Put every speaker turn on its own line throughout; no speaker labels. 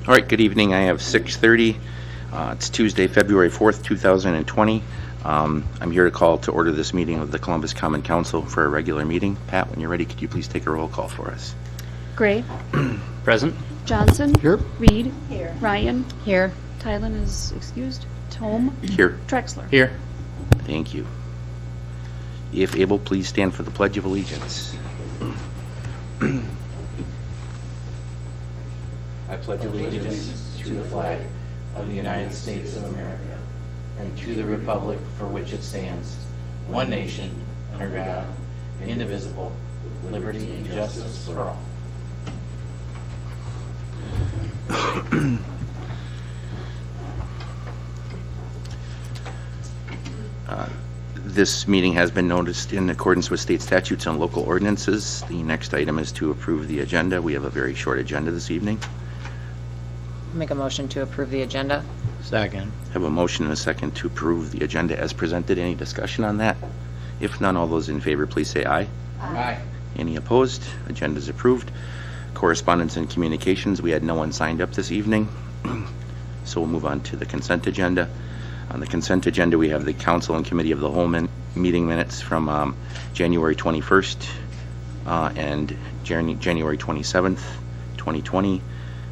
All right, good evening. I have 6:30. It's Tuesday, February 4th, 2020. I'm here to call to order this meeting of the Columbus Common Council for a regular meeting. Pat, when you're ready, could you please take a roll call for us?
Gray.
Present.
Johnson.
Here.
Reed. Here. Ryan.
Here.
Tylen is excused. Tome.
Here.
Drexler.
Here.
Thank you. If able, please stand for the Pledge of Allegiance.
I pledge allegiance to the flag of the United States of America and to the republic for which it stands, one nation, under God, indivisible, with liberty and justice for all.
This meeting has been noticed in accordance with state statutes and local ordinances. The next item is to approve the agenda. We have a very short agenda this evening.
Make a motion to approve the agenda.
Second.
Have a motion and a second to approve the agenda as presented. Any discussion on that? If none, all those in favor, please say aye.
Aye.
Any opposed? Agenda is approved. Correspondence and communications, we had no one signed up this evening. So we'll move on to the consent agenda. On the consent agenda, we have the Council and Committee of the Whole meeting minutes from January 21st and January 27th, 2020.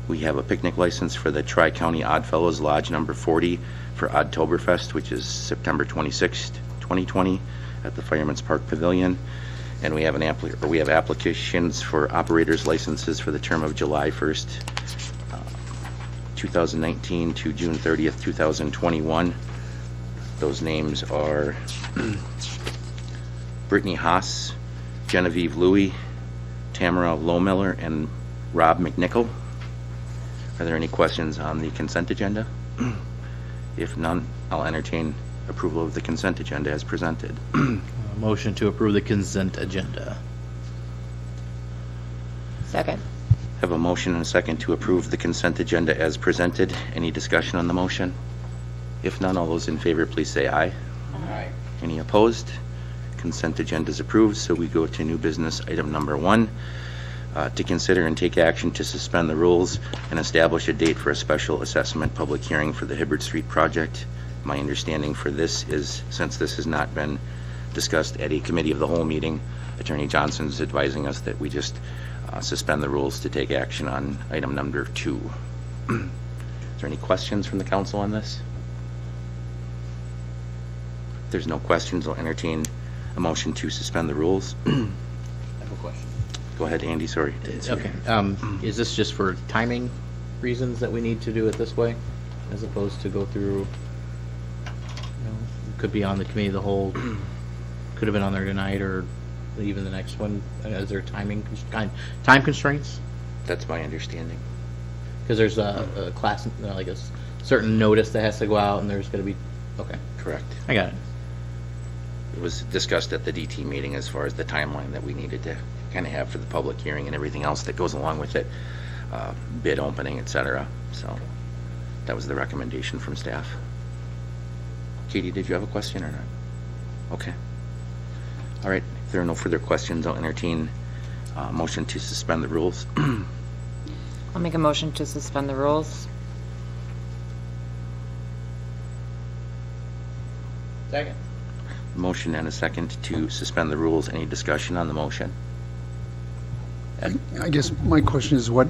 We have a picnic license for the Tri-County Oddfellows Lodge number 40 for Oddtoberfest, which is September 26th, 2020 at the Fireman's Park Pavilion. And we have applications for operators licenses for the term of July 1st, 2019 to June 30th, 2021. Those names are Brittany Haas, Genevieve Louie, Tamara Lohmiller, and Rob McNichol. Are there any questions on the consent agenda? If none, I'll entertain approval of the consent agenda as presented.
Motion to approve the consent agenda.
Second.
Have a motion and a second to approve the consent agenda as presented. Any discussion on the motion? If none, all those in favor, please say aye.
Aye.
Any opposed? Consent agenda is approved, so we go to new business item number 1. To consider and take action to suspend the rules and establish a date for a special assessment public hearing for the Hibbert Street project. My understanding for this is, since this has not been discussed at a committee of the whole meeting, Attorney Johnson is advising us that we just suspend the rules to take action on item number 2. Is there any questions from the council on this? If there's no questions, I'll entertain a motion to suspend the rules.
I have a question.
Go ahead, Andy, sorry.
Okay. Is this just for timing reasons that we need to do it this way, as opposed to go through, could be on the committee of the whole, could have been on there tonight or even the next one? Is there time constraints?
That's my understanding.
Because there's a class, like a certain notice that has to go out, and there's going to be, okay,
Correct.
I got it.
It was discussed at the DT meeting as far as the timeline that we needed to kind of have for the public hearing and everything else that goes along with it, bid opening, etc. So that was the recommendation from staff. Katie, did you have a question or not? Okay. All right. If there are no further questions, I'll entertain a motion to suspend the rules.
I'll make a motion to suspend the rules.
Second.
Motion and a second to suspend the rules. Any discussion on the motion?
I guess my question is to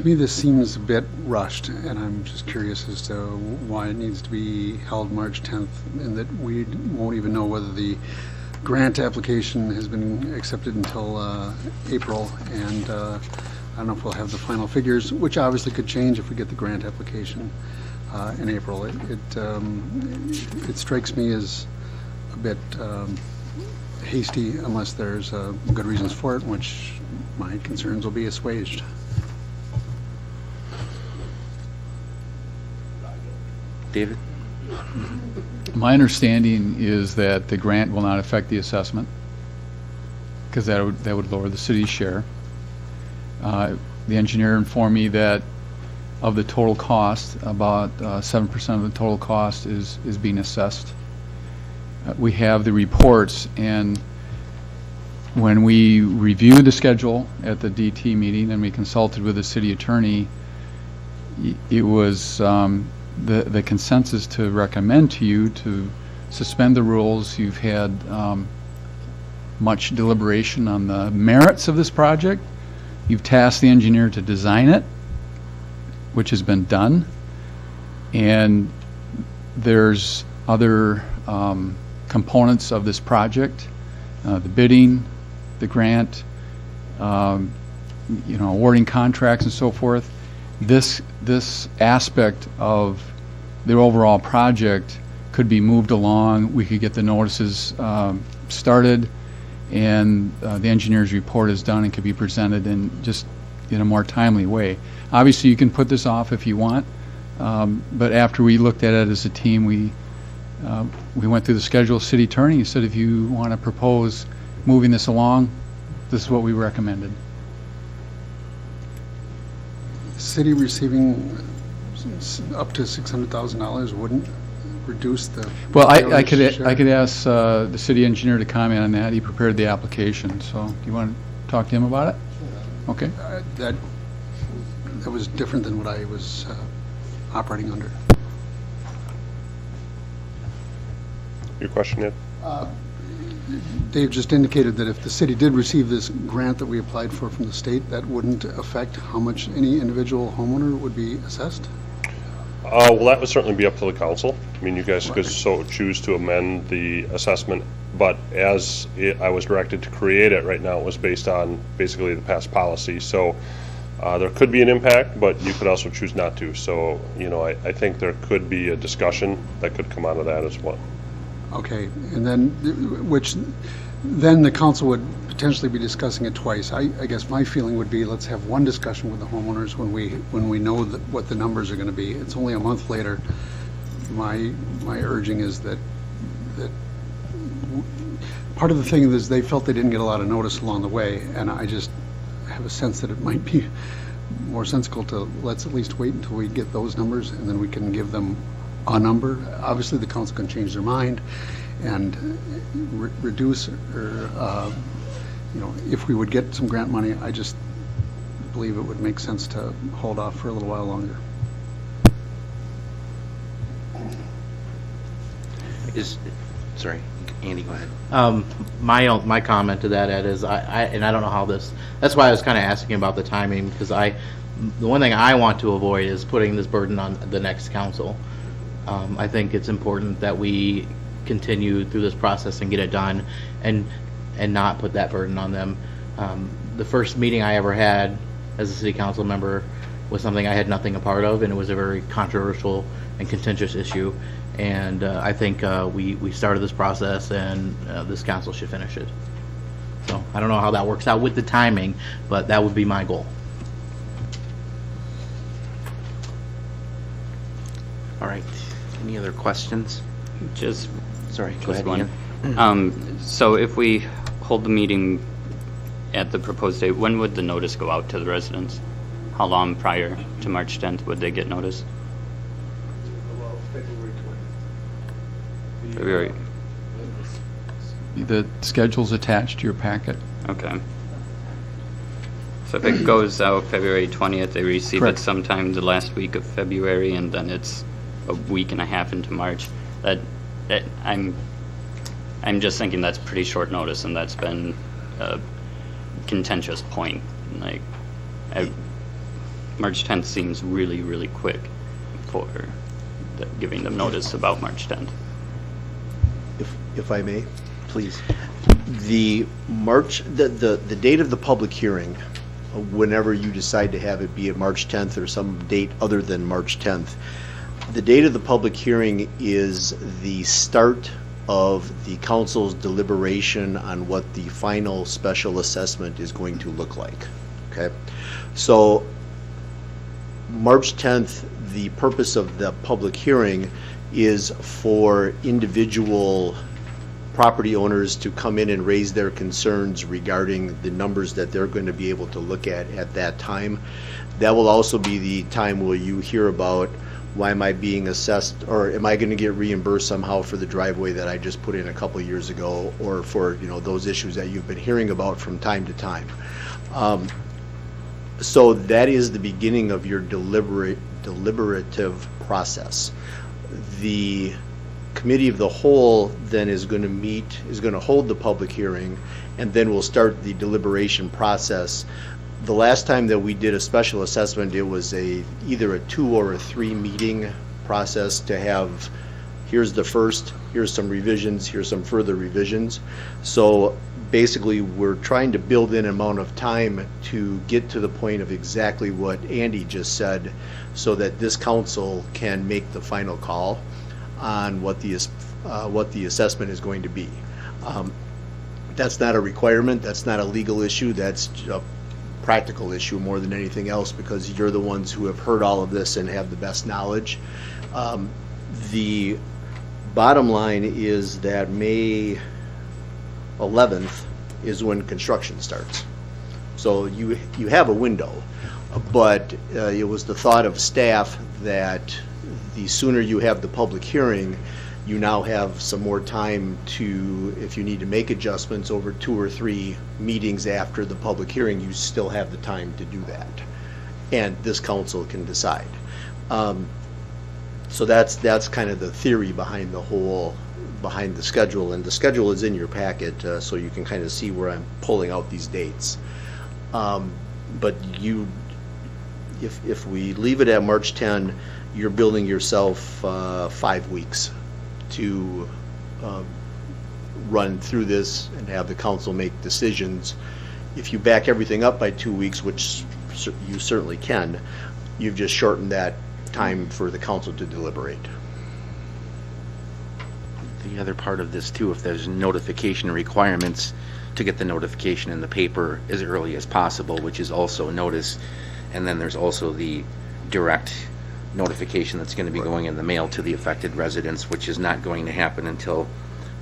me this seems a bit rushed, and I'm just curious as to why it needs to be held March 10th and that we won't even know whether the grant application has been accepted until April, and I don't know if we'll have the final figures, which obviously could change if we get the grant application in April. It strikes me as a bit hasty unless there's good reasons for it, which my concerns will be assuaged.
David?
My understanding is that the grant will not affect the assessment because that would lower the city's share. The engineer informed me that of the total cost, about 7% of the total cost is being assessed. We have the reports, and when we reviewed the schedule at the DT meeting and we consulted with the city attorney, it was the consensus to recommend to you to suspend the rules. You've had much deliberation on the merits of this project. You've tasked the engineer to design it, which has been done. And there's other components of this project, the bidding, the grant, awarding contracts and so forth. This aspect of the overall project could be moved along. We could get the notices started, and the engineer's report is done and could be presented in a more timely way. Obviously, you can put this off if you want, but after we looked at it as a team, we went through the schedule. City attorney said, if you want to propose moving this along, this is what we recommended.
City receiving up to $600,000 wouldn't reduce the.
Well, I could ask the city engineer to comment on that. He prepared the application, so do you want to talk to him about it? Okay.
That was different than what I was operating under.
Your question, Ed?
Dave just indicated that if the city did receive this grant that we applied for from the state, that wouldn't affect how much any individual homeowner would be assessed?
Well, that would certainly be up to the council. I mean, you guys could so choose to amend the assessment, but as I was directed to create it right now, it was based on basically the past policy. So there could be an impact, but you could also choose not to. So, I think there could be a discussion that could come out of that as well.
Okay, and then, then the council would potentially be discussing it twice. I guess my feeling would be, let's have one discussion with the homeowners when we know what the numbers are going to be. It's only a month later. My urging is that part of the thing is they felt they didn't get a lot of notice along the way, and I just have a sense that it might be more sensible to let's at least wait until we get those numbers, and then we can give them a number. Obviously, the council can change their mind and reduce, or if we would get some grant money, I just believe it would make sense to hold off for a little while longer.
Sorry, Andy, go ahead.
My comment to that, Ed, is I don't know how this. That's why I was kind of asking about the timing, because the one thing I want to avoid is putting this burden on the next council. I think it's important that we continue through this process and get it done, and not put that burden on them. The first meeting I ever had as a city council member was something I had nothing a part of, and it was a very controversial and contentious issue. And I think we started this process, and this council should finish it. So I don't know how that works out with the timing, but that would be my goal.
All right. Any other questions?
Just
Sorry, go ahead,
one.
Ian.
So if we hold the meeting at the proposed date, when would the notice go out to the residents? How long prior to March 10th would they get notice? February.
The schedule's attached to your packet.
Okay. So if it goes out February 20th, they receive
Correct.
it sometime the last week of February, and then it's a week and a half into March. That I'm just thinking that's pretty short notice, and that's been a contentious point. Like, March 10th seems really, really quick for giving them notice about March 10th.
If I may, please. The date of the public hearing, whenever you decide to have it, be it March 10th or some date other than March 10th, the date of the public hearing is the start of the council's deliberation on what the final special assessment is going to look like. Okay? So March 10th, the purpose of the public hearing is for individual property owners to come in and raise their concerns regarding the numbers that they're going to be able to look at that time. That will also be the time where you hear about Why am I being assessed, or am I going to get reimbursed somehow for the driveway that I just put in a couple years ago, or for, those issues that you've been hearing about from time to time? So that is the beginning of your deliberative process. The committee of the whole then is going to hold the public hearing, and then we'll start the deliberation process. The last time that we did a special assessment, it was either a 2 or a 3 meeting process to have, here's the first, here's some revisions, here's some further revisions. So basically, we're trying to build in an amount of time to get to the point of exactly what Andy just said, so that this council can make the final call on what the assessment is going to be. That's not a requirement, that's not a legal issue, that's a practical issue more than anything else, because you're the ones who have heard all of this and have the best knowledge. The bottom line is that May 11th is when construction starts. So you have a window, but it was the thought of staff that the sooner you have the public hearing, you now have some more time to, if you need to make adjustments over 2 or 3 meetings after the public hearing, you still have the time to do that. And this council can decide. So that's kind of the theory behind behind the schedule, and the schedule is in your packet, so you can kind of see where I'm pulling out these dates. But if we leave it at March 10, you're building yourself 5 weeks to run through this and have the council make decisions. If you back everything up by 2 weeks, which you certainly can, you've just shortened that time for the council to deliberate.
The other part of this too, if there's notification requirements, to get the notification in the paper as early as possible, which is also notice. And then there's also the direct notification that's going to be going in the mail to the affected residents, which is not going to happen until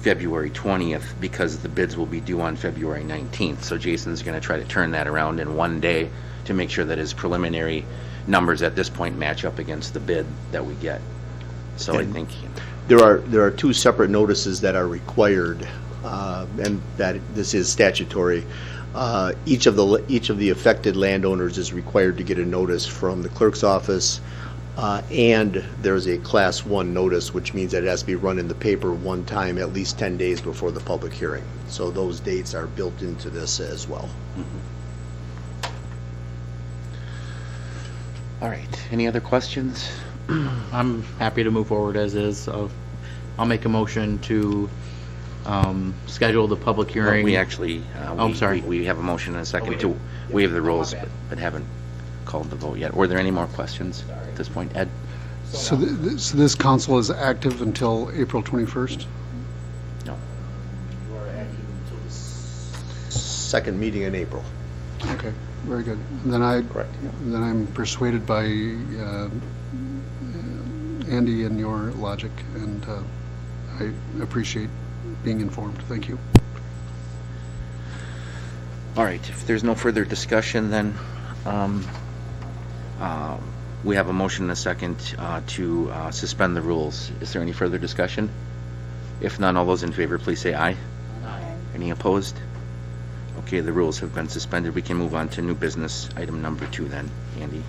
February 20th, because the bids will be due on February 19th. So Jason's going to try to turn that around in one day to make sure that his preliminary numbers at this point match up against the bid that we get. So I think
there are 2 separate notices that are required, and that this is statutory. Each of the affected landowners is required to get a notice from the clerk's office, and there's a class 1 notice, which means that it has to be run in the paper one time at least 10 days before the public hearing. So those dates are built into this as well.
All right. Any other questions?
I'm happy to move forward as is. I'll make a motion to schedule the public hearing.
We actually,
I'm sorry.
We have a motion and a second
Okay.
to waive the rules, but haven't called the vote yet. Were there any more questions at this point? Ed?
So this council is active until April 21st?
No.
You are active until the second meeting in April.
Okay, very good. And then I'm persuaded by Andy and your logic, and I appreciate being informed. Thank you.
All right. If there's no further discussion, then we have a motion and a second to suspend the rules. Is there any further discussion? If none, all those in favor, please say aye. Aye. Any opposed? Okay, the rules have been suspended. We can move on to new business, item number 2 then, Andy.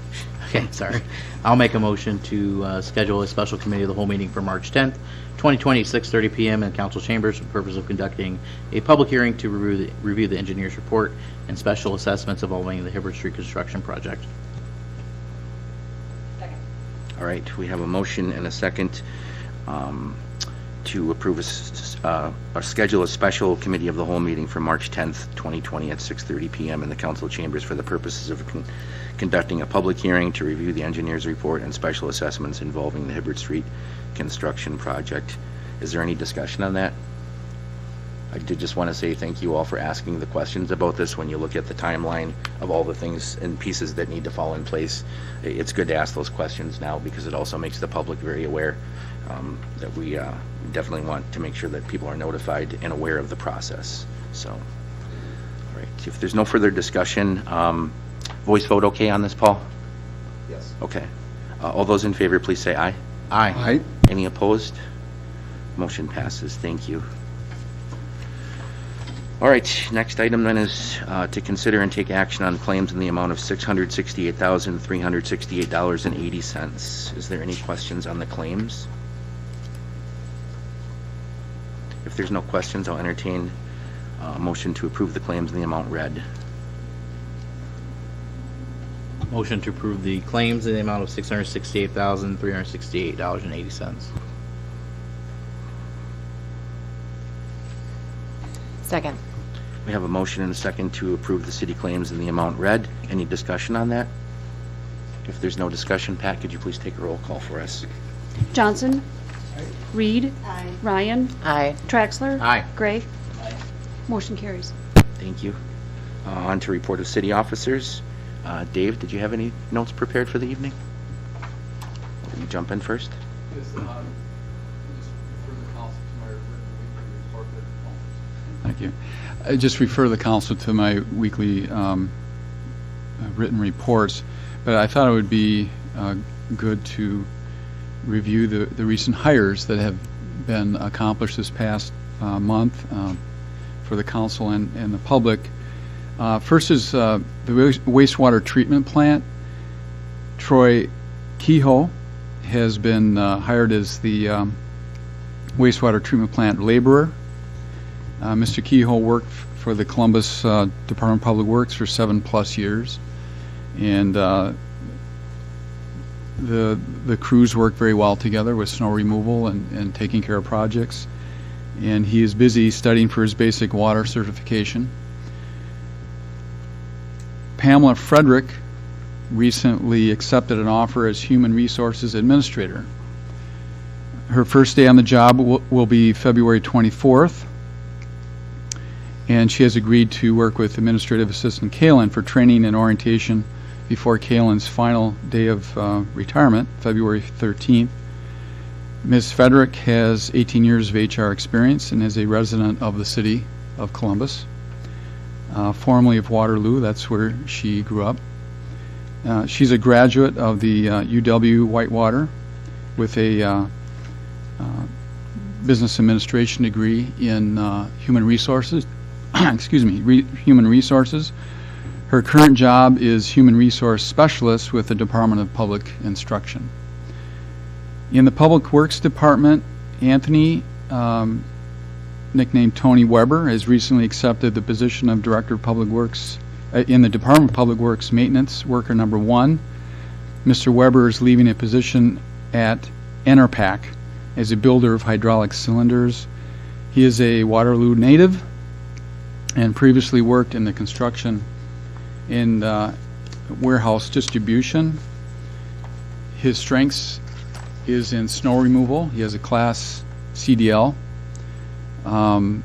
Okay, sorry. I'll make a motion to schedule a special committee of the whole meeting for March 10th, 2020, 6:30 p.m. in council chambers for the purpose of conducting a public hearing to review the engineer's report and special assessments involving the Hibbert Street construction project.
All right, we have a motion and a second to approve or schedule a special committee of the whole meeting for March 10th, 2020 at 6:30 p.m. in the council chambers for the purposes of conducting a public hearing to review the engineer's report and special assessments involving the Hibbert Street construction project. Is there any discussion on that? I did just want to say thank you all for asking the questions about this. When you look at the timeline of all the things and pieces that need to fall in place, it's good to ask those questions now, because it also makes the public very aware that we definitely want to make sure that people are notified and aware of the process. So, all right, if there's no further discussion, voice vote okay on this, Paul?
Yes.
Okay. All those in favor, please say aye.
Aye.
Aye.
Any opposed? Motion passes. Thank you. All right, next item then is to consider and take action on claims in the amount of $668,368.80. Is there any questions on the claims? If there's no questions, I'll entertain a motion to approve the claims in the amount read.
Motion to approve the claims in the amount of $668,368.80.
Second.
We have a motion and a second to approve the city claims in the amount read. Any discussion on that? If there's no discussion, Pat, could you please take a roll call for us?
Johnson? Reed? Ryan?
Aye.
Traxler?
Aye.
Gray? Motion carries.
Thank you. On to report of city officers. Dave, did you have any notes prepared for the evening? Will you jump in first?
Thank you. I just refer the council to my weekly written reports, but I thought it would be good to review the recent hires that have been accomplished this past month for the council and the public. First is the wastewater treatment plant. Troy Kehoe has been hired as the wastewater treatment plant laborer. Mr. Kehoe worked for the Columbus Department of Public Works for 7+ years, and the crews work very well together with snow removal and taking care of projects. And he is busy studying for his basic water certification. Pamela Frederick recently accepted an offer as Human Resources Administrator. Her first day on the job will be February 24th, and she has agreed to work with Administrative Assistant Kalen for training and orientation before Kalen's final day of retirement, February 13th. Ms. Frederick has 18 years of HR experience and is a resident of the city of Columbus. Formerly of Waterloo, that's where she grew up. She's a graduate of the UW Whitewater with a business administration degree in human resources. Human resources. Her current job is human resource specialist with the Department of Public Instruction. In the Public Works Department, Anthony, nicknamed Tony Weber, has recently accepted the position of Director of Public Works in the Department of Public Works Maintenance Worker Number 1. Mr. Weber is leaving a position at Enerpac as a builder of hydraulic cylinders. He is a Waterloo native and previously worked in the construction and warehouse distribution. His strengths is in snow removal. He has a Class CDL. In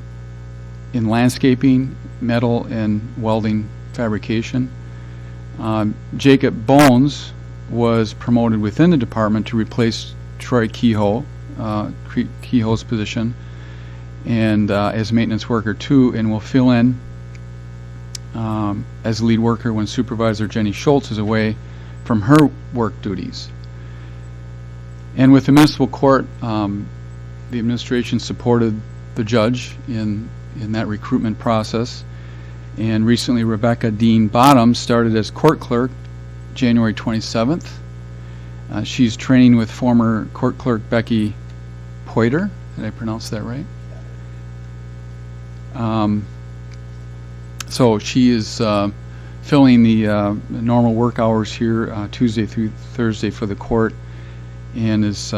landscaping, metal and welding fabrication. Jacob Bones was promoted within the department to replace Troy Kehoe, Kehoe's position, and as maintenance worker 2, and will fill in as lead worker when Supervisor Jenny Schultz is away from her work duties. And with the municipal court, the administration supported the judge in that recruitment process. And recently, Rebecca Dean Bottom started as court clerk January 27th. She's training with former court clerk Becky Poiter. Did I pronounce that right? So she is filling the normal work hours here Tuesday through Thursday for the court, and is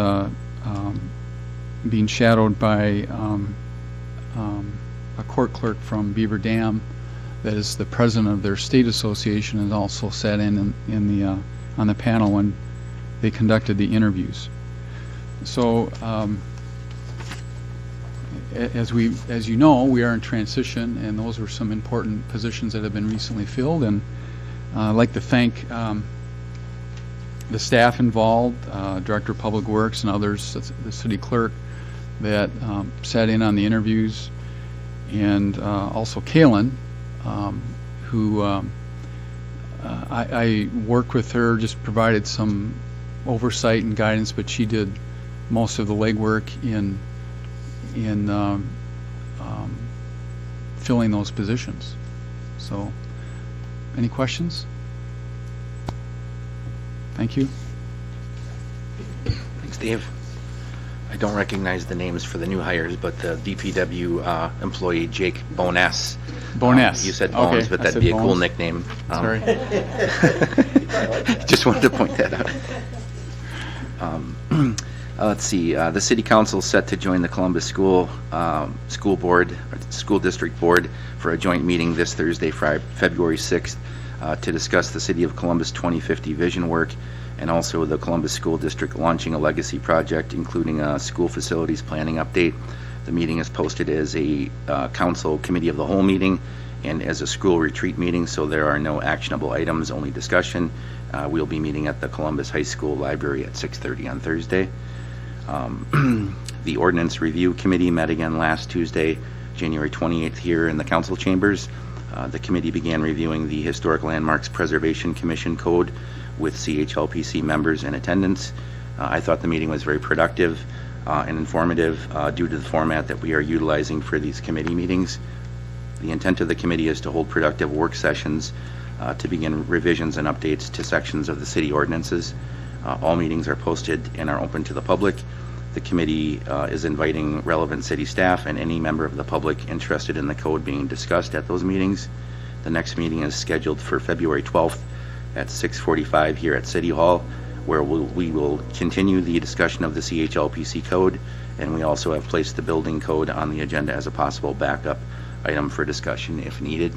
being shadowed by a court clerk from Beaver Dam that is the president of their state association, and also sat in the on the panel when they conducted the interviews. So as you know, we are in transition, and those were some important positions that have been recently filled. And I'd like to thank the staff involved, Director of Public Works and others, the city clerk that sat in on the interviews, and also Kalen, who I worked with her, just provided some oversight and guidance, but she did most of the legwork in filling those positions. So, any questions? Thank you.
Thanks, Dave. I don't recognize the names for the new hires, but the DPW employee, Jake Bones.
Boness.
You said Bones,
Okay,
but
I
that'd
said
be a cool
Bones.
nickname.
Sorry.
Just wanted to point that out. Let's see, the city council is set to join the Columbus School Board, or School District Board for a joint meeting this Thursday, February 6th, to discuss the City of Columbus 2050 vision work and also the Columbus School District launching a legacy project, including a school facilities planning update. The meeting is posted as a council committee of the whole meeting and as a school retreat meeting, so there are no actionable items, only discussion. We'll be meeting at the Columbus High School Library at 6:30 on Thursday. The Ordinance Review Committee met again last Tuesday, January 28th, here in the council chambers. The committee began reviewing the Historic Landmarks Preservation Commission Code with CHLPC members in attendance. I thought the meeting was very productive and informative due to the format that we are utilizing for these committee meetings. The intent of the committee is to hold productive work sessions to begin revisions and updates to sections of the city ordinances. All meetings are posted and are open to the public. The committee is inviting relevant city staff and any member of the public interested in the code being discussed at those meetings. The next meeting is scheduled for February 12th at 6:45 here at City Hall, where we will continue the discussion of the CHLPC code, and we also have placed the building code on the agenda as a possible backup item for discussion if needed.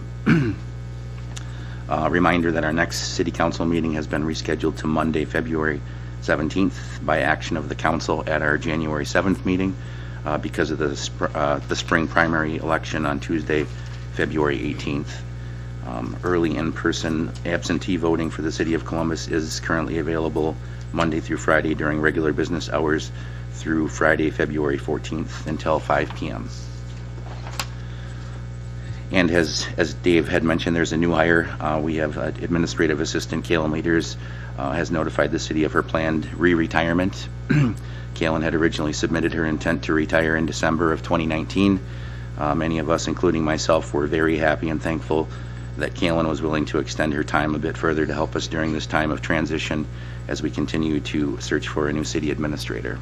Reminder that our next city council meeting has been rescheduled to Monday, February 17th by action of the council at our January 7th meeting because of the spring primary election on Tuesday, February 18th. Early in-person absentee voting for the city of Columbus is currently available Monday through Friday during regular business hours through Friday, February 14th until 5 p.m. And as Dave had mentioned, there's a new hire. We have Administrative Assistant Kaylin Leaders has notified the city of her planned re-retirement. Kaylin had originally submitted her intent to retire in December of 2019. Many of us, including myself, were very happy and thankful that Kaylin was willing to extend her time a bit further to help us during this time of transition as we continue to search for a new city administrator.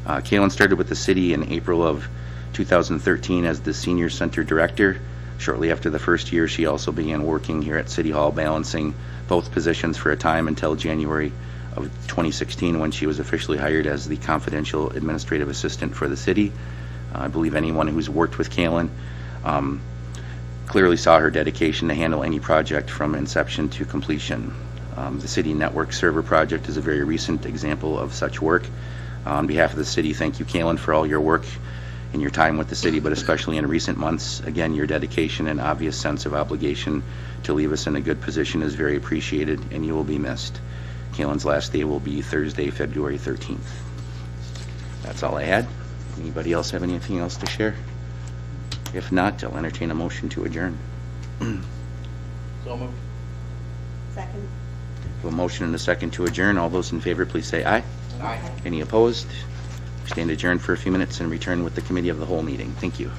Kaylin started with the city in April of 2013 as the Senior Center Director. Shortly after the first year, she also began working here at City Hall, balancing both positions for a time until January of 2016 when she was officially hired as the confidential administrative assistant for the city. I believe anyone who's worked with Kaylin clearly saw her dedication to handle any project from inception to completion. The city network server project is a very recent example of such work. On behalf of the city, thank you, Kaylin, for all your work in your time with the city, but especially in recent months. Again, your dedication and obvious sense of obligation to leave us in a good position is very appreciated, and you will be missed. Kaylin's last day will be Thursday, February 13th. That's all I had. Anybody else have anything else to share? If not, I'll entertain a motion to adjourn.
So moved.
Second.
A motion and a second to adjourn. All those in favor, please say aye.
Aye.
Any opposed? Stand adjourned for a few minutes and return with the committee of the whole meeting. Thank you.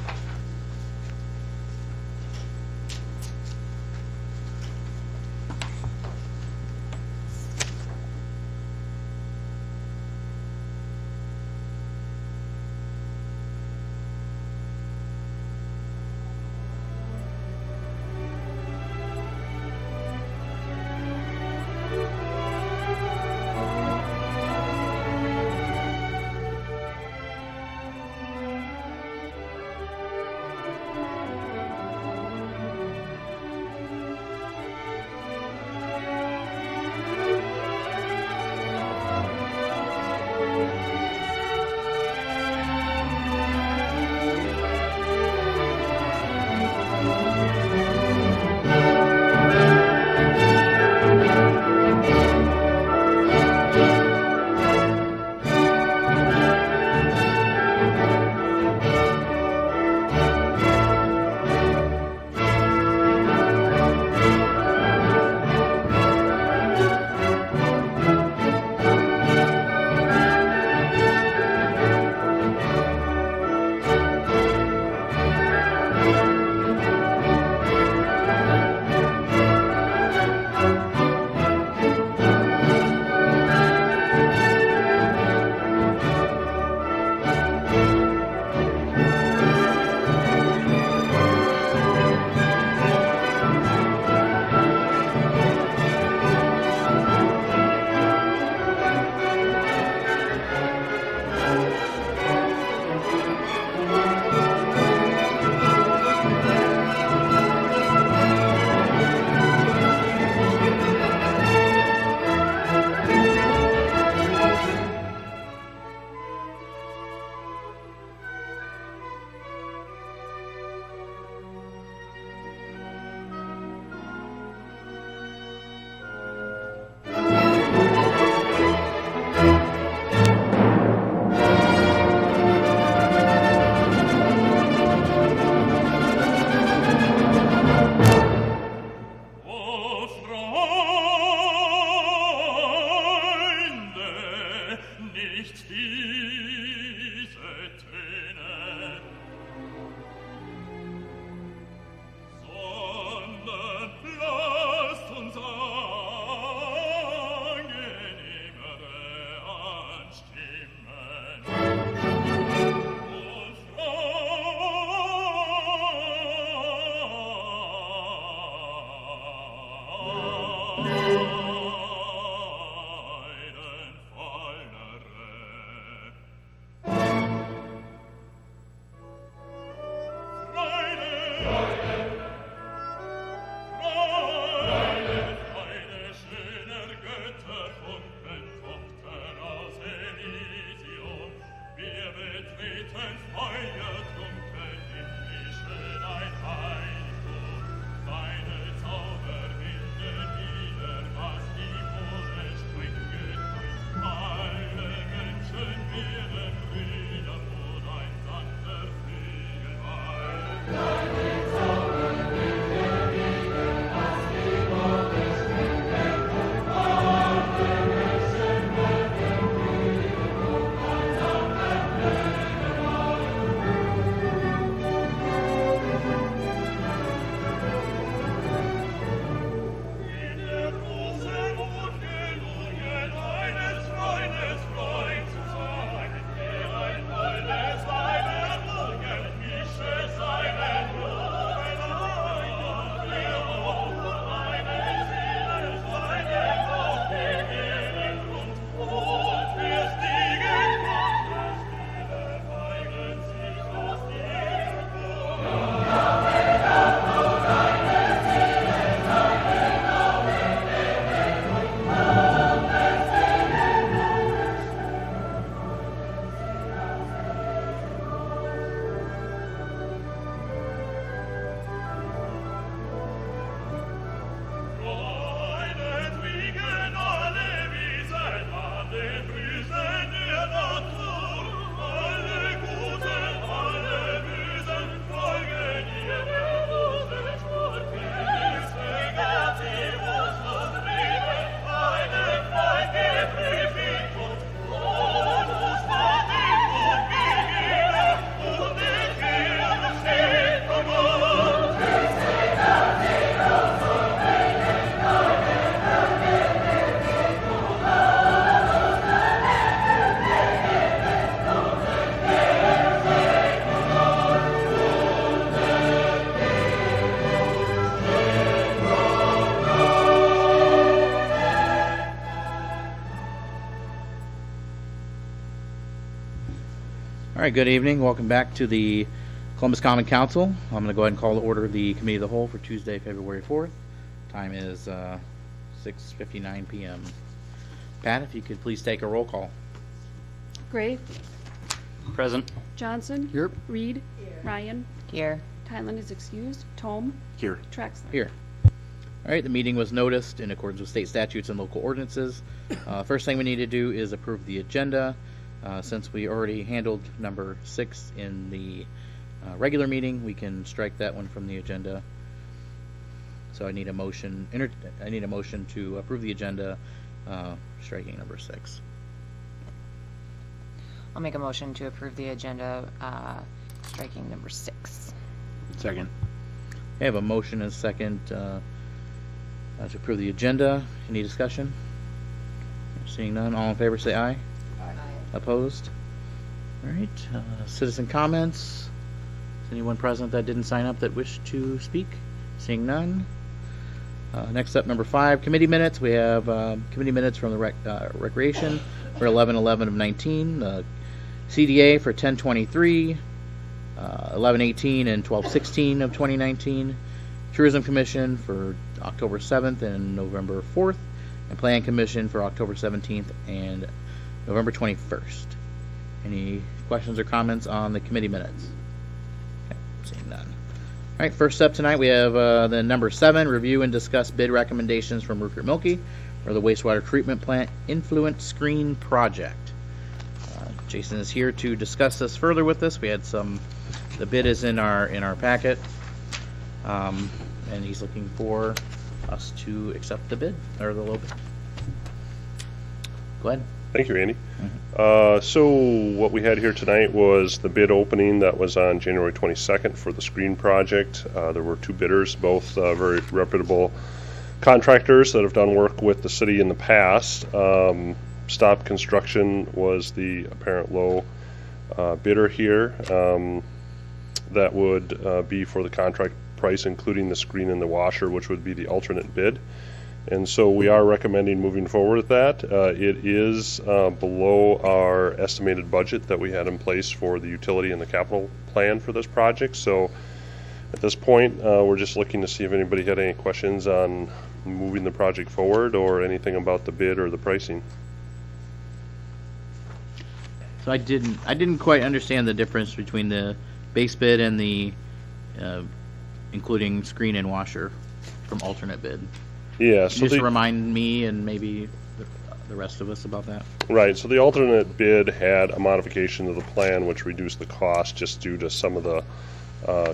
All right, good evening. Welcome back to the Columbus Common Council. I'm going to go ahead and call to order the Committee of the Whole for Tuesday, February 4th. Time is 6:59 p.m. Pat, if you could please take a roll call.
Gray,
Present.
Johnson.
Here.
Reed. Ryan.
Here.
Tylen is excused. Tome.
Here.
Traxler.
Here. All right, the meeting was noticed in accordance with state statutes and local ordinances. First thing we need to do is approve the agenda. Since we already handled number 6 in the regular meeting, we can strike that one from the agenda. So I need a motion. I need a motion to approve the agenda, striking number 6.
I'll make a motion to approve the agenda, striking number 6.
Second.
I have a motion and a second to approve the agenda. Any discussion? Seeing none, all in favor say aye.
Aye.
Opposed? All right, citizen comments. Is anyone present that didn't sign up that wished to speak? Seeing none. Next up, number 5, committee minutes. We have committee minutes from the recreation for 11/11 of 19, CDA for 10/23, 11/18 and 12/16 of 2019, Tourism Commission for October 7th and November 4th, and Plan Commission for October 17th and November 21st. Any questions or comments on the committee minutes? Okay, seeing none. All right, first up tonight, we have the number 7, review and discuss bid recommendations from Rupert Milkie for the wastewater treatment plant influent screen project. Jason is here to discuss this further with us. We had the bid is in our packet, and he's looking for us to accept the bid, or the low bid. Go ahead.
Thank you, Andy. So what we had here tonight was the bid opening that was on January 22nd for the screen project. There were 2 bidders, both very reputable contractors that have done work with the city in the past. Stop Construction was the apparent low bidder here. That would be for the contract price, including the screen and the washer, which would be the alternate bid. And so we are recommending moving forward with that. It is below our estimated budget that we had in place for the utility and the capital plan for this project. So at this point, we're just looking to see if anybody had any questions on moving the project forward or anything about the bid or the pricing.
So I didn't quite understand the difference between the base bid and the including screen and washer from alternate bid.
Yeah,
Can
so
you just
the,
remind me and maybe the rest of us about that?
right, so the alternate bid had a modification to the plan which reduced the cost just due to some of the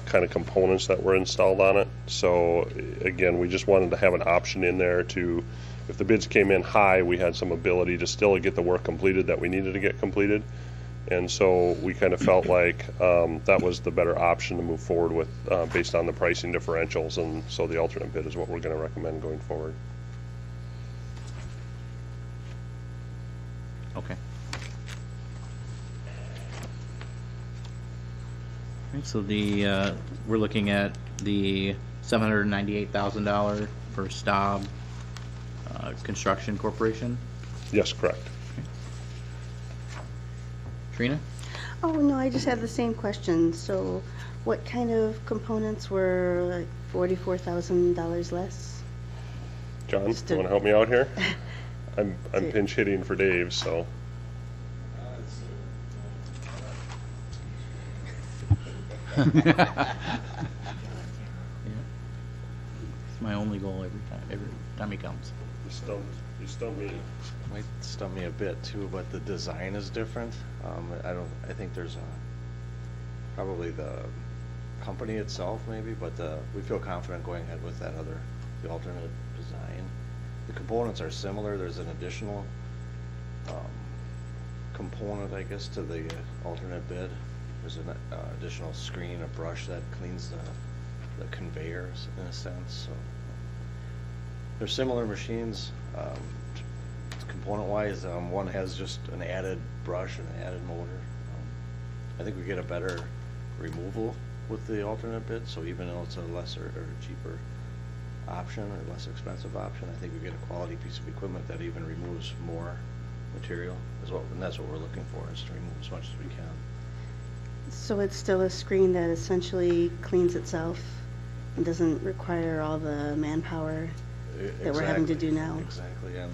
kind of components that were installed on it. So again, we just wanted to have an option in there to, if the bids came in high, we had some ability to still get the work completed that we needed to get completed. And so we kind of felt like that was the better option to move forward with based on the pricing differentials. And so the alternate bid is what we're going to recommend going forward.
Okay. Right, so we're looking at the $798,000 for Staub Construction Corporation.
Yes, correct.
Trina?
Oh, no, I just have the same question. So what kind of components were like $44,000 less?
John,
Just
you
to-
want to help me out here? I'm
See.
pinch hitting for Dave, so.
It's my only goal every time he comes.
You stumped me.
Might stump me a bit too, but the design is different. I think there's probably the company itself maybe, but we feel confident going ahead with the alternate design. The components are similar. There's an additional component, I guess, to the alternate bid. There's an additional screen, a brush that cleans the conveyors in a sense. So they're similar machines. Component-wise, one has just an added brush and an added motor. I think we get a better removal with the alternate bid, so even though it's a lesser or cheaper option or less expensive option, I think we get a quality piece of equipment that even removes more material, and that's what we're looking for, is to remove as much as we can.
So it's still a screen that essentially cleans itself and doesn't require all the manpower that we're having to do now?
Exactly, and,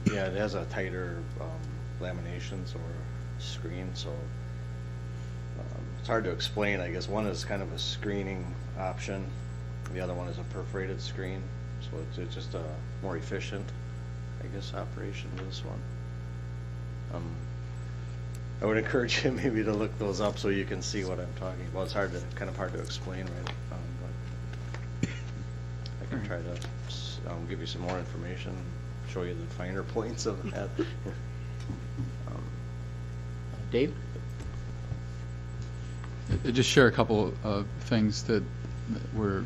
yeah, it has a tighter laminations or screen, so it's hard to explain, I guess. One is kind of a screening option, the other one is a perforated screen, so it's just a more efficient, I guess, operation of this one. I would encourage you maybe to look those up so you can see what I'm talking about. It's kind of hard to explain, right? But I can try to give you some more information, show you the finer points of that.
Dave?
Just share a couple of things that were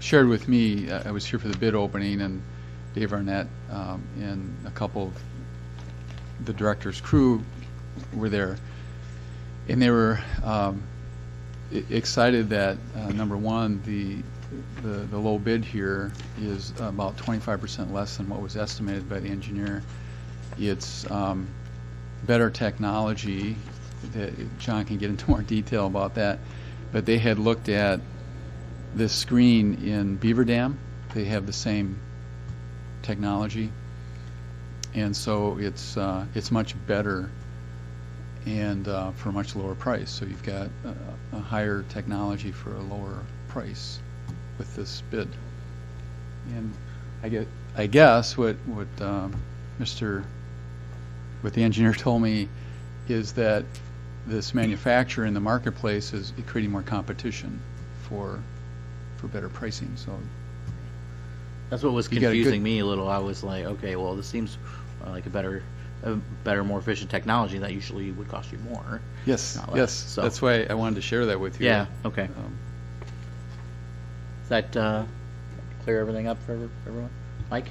shared with me. I was here for the bid opening, and Dave Arnett and a couple of the director's crew were there, and they were excited that number one, the low bid here is about 25% less than what was estimated by the engineer. It's better technology. John can get into more detail about that, but they had looked at this screen in Beaver Dam. They have the same technology, and so it's much better and for a much lower price. So you've got a higher technology for a lower price with this bid. And I guess what the engineer told me is that this manufacturer in the marketplace is creating more competition for better pricing. So
That's what was
You got a
confusing
good-
me a little. I was like, okay, well, this seems like a better, more efficient technology that usually would cost you more.
yes,
Not less,
yes,
so.
that's why I wanted to share that with you.
Yeah, okay. Does that clear everything up for everyone? Mike?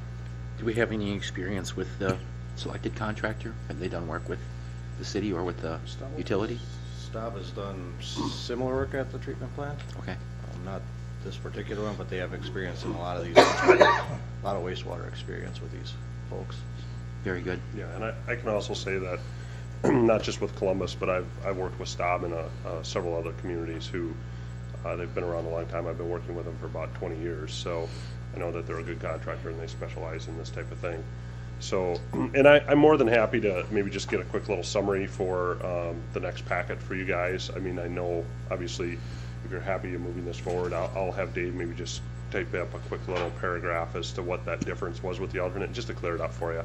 Do we have any experience with the selected contractor? Have they done work with the city or with the utility?
Staub has done similar work at the treatment plant.
Okay.
Not this particular one, but they have experience in a lot of these, a lot of wastewater experience with these folks.
Very good.
Yeah, and I can also say that, not just with Columbus, but I've worked with Staub in several other communities who, they've been around a long time. I've been working with them for about 20 years, so I know that they're a good contractor and they specialize in this type of thing. So, and I'm more than happy to maybe just get a quick little summary for the next packet for you guys. I mean, I know, obviously, if you're happy in moving this forward, I'll have Dave maybe just type up a quick little paragraph as to what that difference was with the alternate, just to clear it up for you.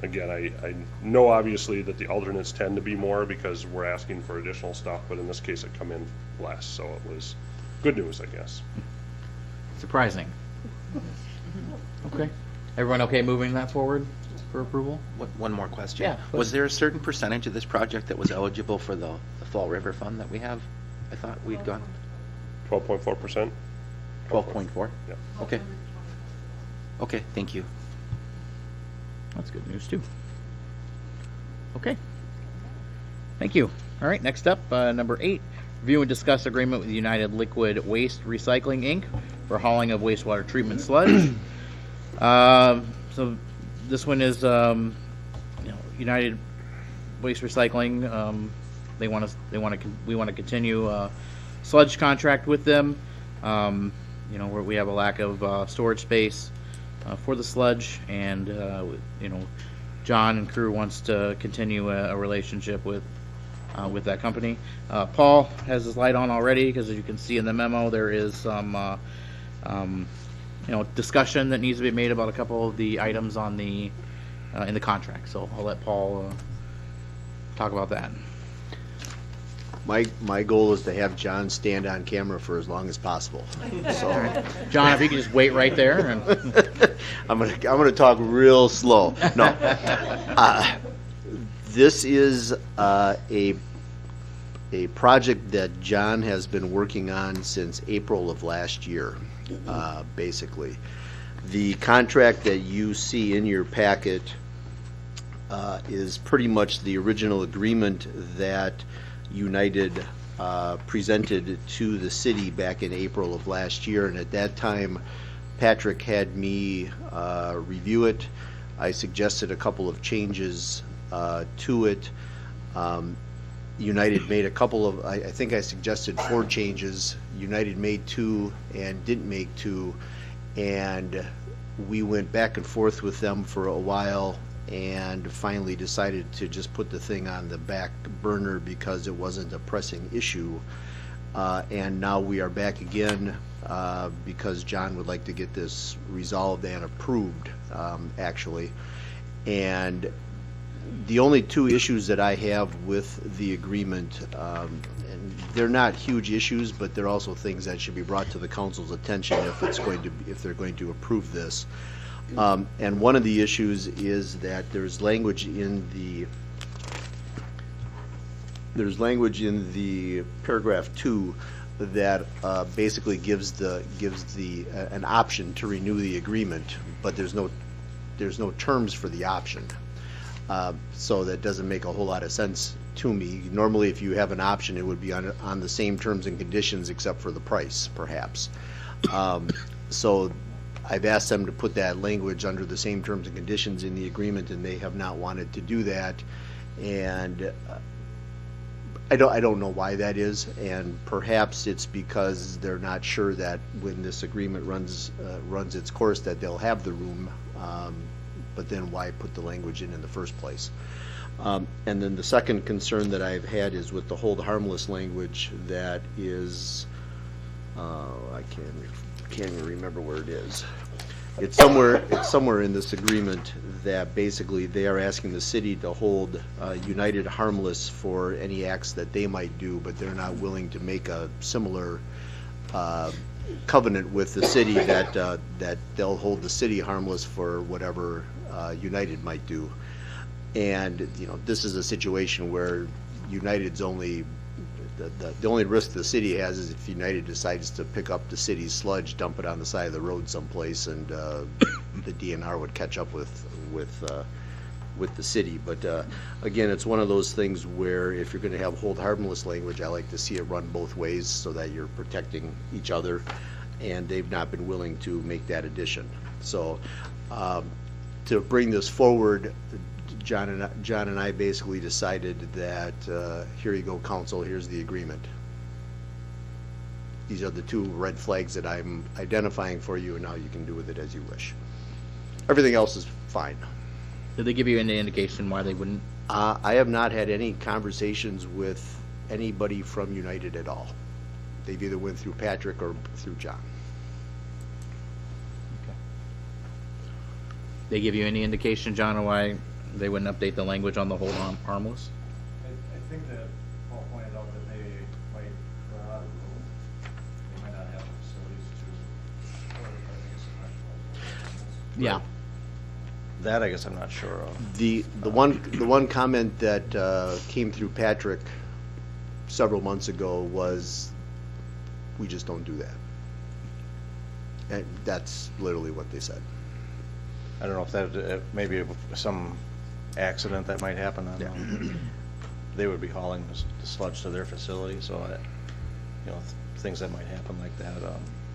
Again, I know obviously that the alternates tend to be more because we're asking for additional stuff, but in this case it come in less, so it was good news, I guess.
Surprising. Okay. Everyone okay moving that forward for approval?
One more question.
Yeah, go
Was
ahead.
there a certain percentage of this project that was eligible for the Fall River Fund that we have? I thought we'd gone
12.4%?
12.4?
Yeah.
Okay. Okay, thank you.
That's good news, too. Okay. Thank you. All right, next up, number 8, review and discuss agreement with United Liquid Waste Recycling, Inc. for hauling of wastewater treatment sludge. So this one is, United Waste Recycling. We want to continue sludge contract with them. Where we have a lack of storage space for the sludge, and John and crew wants to continue a relationship with that company. Paul has his light on already because, as you can see in the memo, there is some discussion that needs to be made about a couple of the items on the in the contract. So I'll let Paul talk about that.
My goal is to have John stand on camera for as long as possible. So
John, if you could just wait right there. And
I'm gonna talk real slow. No, this is a project that John has been working on since April of last year. Basically, the contract that you see in your packet is pretty much the original agreement that United presented to the city back in April of last year, and at that time Patrick had me review it. I suggested a couple of changes to it. United made a couple of, I think I suggested 4 changes. United made 2 and didn't make 2. And we went back and forth with them for a while and finally decided to just put the thing on the back burner because it wasn't a pressing issue. And now we are back again because John would like to get this resolved and approved, actually. And the only 2 issues that I have with the agreement, and they're not huge issues, but they're also things that should be brought to the council's attention if they're going to approve this. And one of the issues is that there's language in the paragraph 2 that basically gives an option to renew the agreement, but there's no terms for the option. So that doesn't make a whole lot of sense to me. Normally, if you have an option, it would be on the same terms and conditions except for the price, perhaps. So I've asked them to put that language under the same terms and conditions in the agreement, and they have not wanted to do that. And I don't know why that is, and perhaps it's because they're not sure that when this agreement runs its course that they'll have the room. But then why put the language in the first place? And then the second concern that I've had is with the hold harmless language that is, I can't even remember where it is. It's somewhere in this agreement that basically they are asking the city to hold United harmless for any acts that they might do, but they're not willing to make a similar covenant with the city that they'll hold the city harmless for whatever United might do. And this is a situation where United's only the only risk the city has is if United decides to pick up the city's sludge, dump it on the side of the road someplace, and the DNR would catch up with the city. But again, it's one of those things where if you're going to have hold harmless language, I like to see it run both ways so that you're protecting each other, and they've not been willing to make that addition. So to bring this forward, John and I basically decided that here you go, council, here's the agreement. These are the 2 red flags that I'm identifying for you, and now you can do with it as you wish. Everything else is fine.
Did they give you any indication why they wouldn't?
I have not had any conversations with anybody from United at all. They've either went through Patrick or through John.
They give you any indication, John, on why they wouldn't update the language on the hold harmless?
I think that Paul pointed out that they might run out of room. They might not have the facilities to, or I guess I'm not sure.
Yeah.
That I guess I'm not sure of.
The one comment that came through Patrick several months ago was, we just don't do that. And that's literally what they said.
I don't know if that, maybe some accident that might happen on them. They would be hauling the sludge to their facility, so things that might happen like that,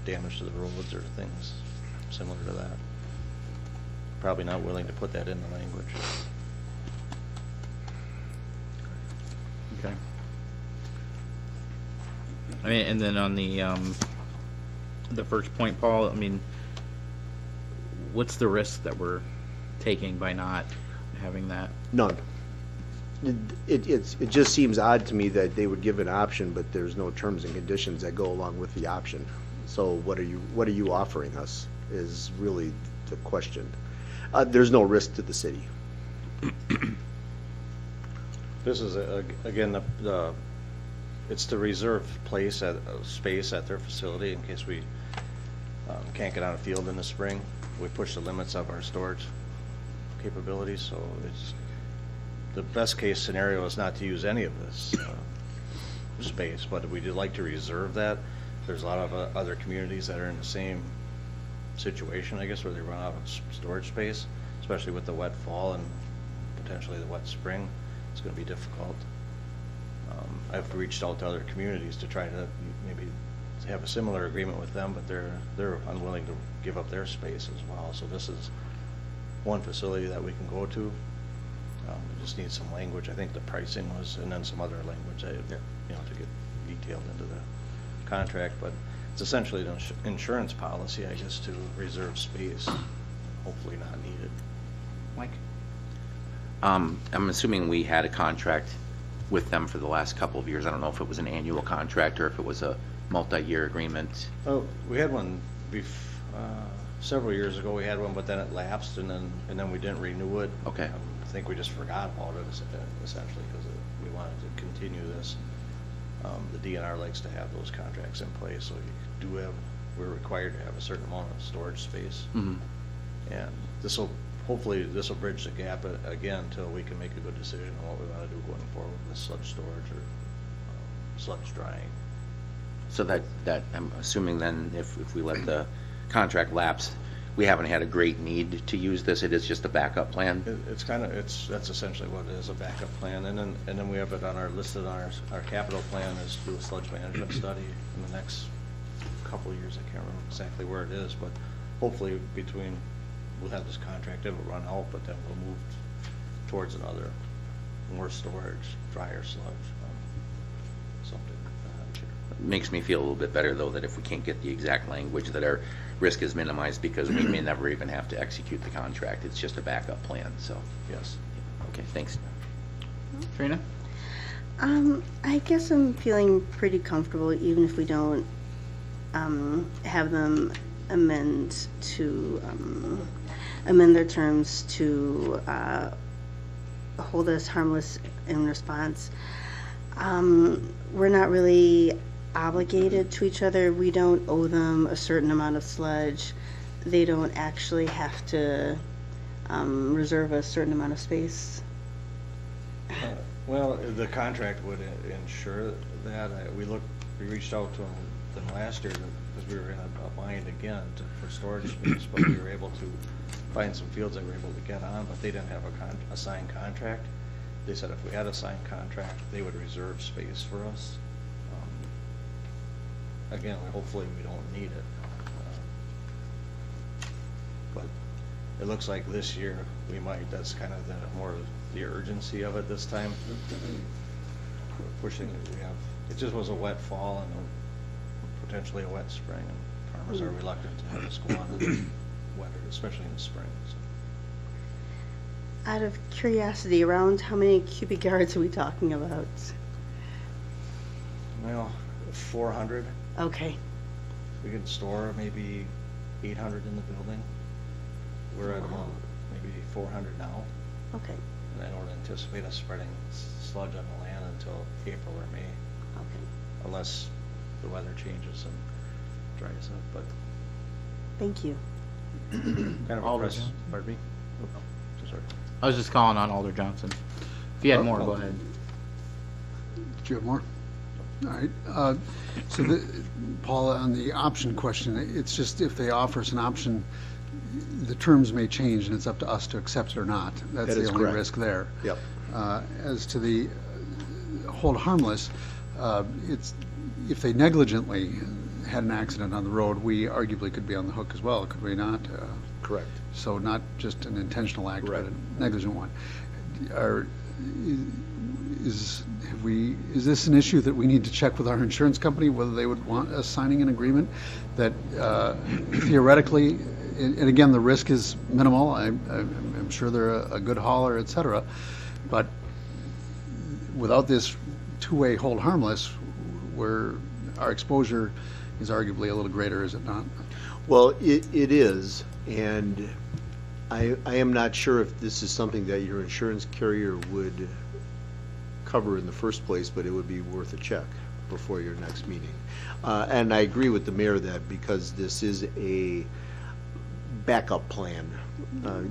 damage to the roads or things similar to that. Probably not willing to put that in the language.
Okay. I mean, and then on the first point, Paul, I mean, what's the risk that we're taking by not having that?
None. It just seems odd to me that they would give an option, but there's no terms and conditions that go along with the option. So what are you offering us is really the question. There's no risk to the city.
This is, again, it's the reserved space at their facility in case we can't get on a field in the spring. We push the limits of our storage capabilities, so it's the best case scenario is not to use any of this space, but we'd like to reserve that. There's a lot of other communities that are in the same situation, I guess, where they run out of storage space, especially with the wet fall and potentially the wet spring. It's going to be difficult. I've reached out to other communities to try to maybe have a similar agreement with them, but they're unwilling to give up their space as well. So this is one facility that we can go to We just need some language. I think the pricing was, and then some other language, to get detailed into the contract, but it's essentially an insurance policy, I guess, to reserve space, hopefully not needed.
Mike?
I'm assuming we had a contract with them for the last couple of years. I don't know if it was an annual contract or if it was a multi-year agreement.
Oh, we had one several years ago, we had one, but then it lapsed, and then we didn't renew it.
Okay.
I think we just forgot about it essentially, because we wanted to continue this. The DNR likes to have those contracts in place, so we're required to have a certain amount of storage space.
Mm-hmm.
And hopefully this will bridge the gap again until we can make a good decision on what we want to do going forward with sludge storage or sludge drying.
So that I'm assuming then if we let the contract lapse, we haven't had a great need to use this. It is just a backup plan.
That's essentially what it is, a backup plan. And then we have it listed on our capital plan is to do a sludge management study in the next couple of years. I can't remember exactly where it is, but hopefully we'll have this contract, it'll run out, but then we'll move towards another, more storage, drier sludge, something like that.
Makes me feel a little bit better though that if we can't get the exact language, that our risk is minimized because we may never even have to execute the contract. It's just a backup plan, so.
Yes.
Okay, thanks.
Trina?
I guess I'm feeling pretty comfortable even if we don't have them amend their terms to hold us harmless in response. We're not really obligated to each other. We don't owe them a certain amount of sludge. They don't actually have to reserve a certain amount of space.
Well, the contract would ensure that. We reached out to them last year because we were in a bind again for storage space, but we were able to find some fields that we were able to get on, but they didn't have a signed contract. They said if we had a signed contract, they would reserve space for us. Again, hopefully we don't need it. But it looks like this year we might. That's kind of the urgency of it this time. We're pushing it. It just was a wet fall and potentially a wet spring, and farmers are reluctant to have us go on in weather, especially in the spring. So.
Out of curiosity, around how many cubic yards are we talking about?
Well, 400.
Okay.
We can store maybe 800 in the building. We're at about maybe 400 now.
Okay.
And I don't anticipate us spreading sludge on the land until April or May.
Okay.
Unless the weather changes and dries up, but
Thank you.
kind of
Alder
impressed.
Johnson.
Pardon me? Oh, sorry.
I was just calling on Alder Johnson. If you had more, go ahead.
Did you have more? All right. Paul, on the option question, it's just if they offer us an option, the terms may change and it's up to us to accept it or not. That's
That
the
is
only
correct.
risk there.
Yep.
As to the hold harmless, it's, if they negligently had an accident on the road, we arguably could be on the hook as well, could we not?
Correct.
So not just an intentional act, but
Correct.
a negligent one. Is this an issue that we need to check with our insurance company, whether they would want us signing an agreement that theoretically, and again, the risk is minimal, I'm sure they're a good hauler, et cetera, but without this two-way hold harmless, our exposure is arguably a little greater, is it not?
Well, it is, and I am not sure if this is something that your insurance carrier would cover in the first place, but it would be worth a check before your next meeting. And I agree with the mayor that because this is a backup plan,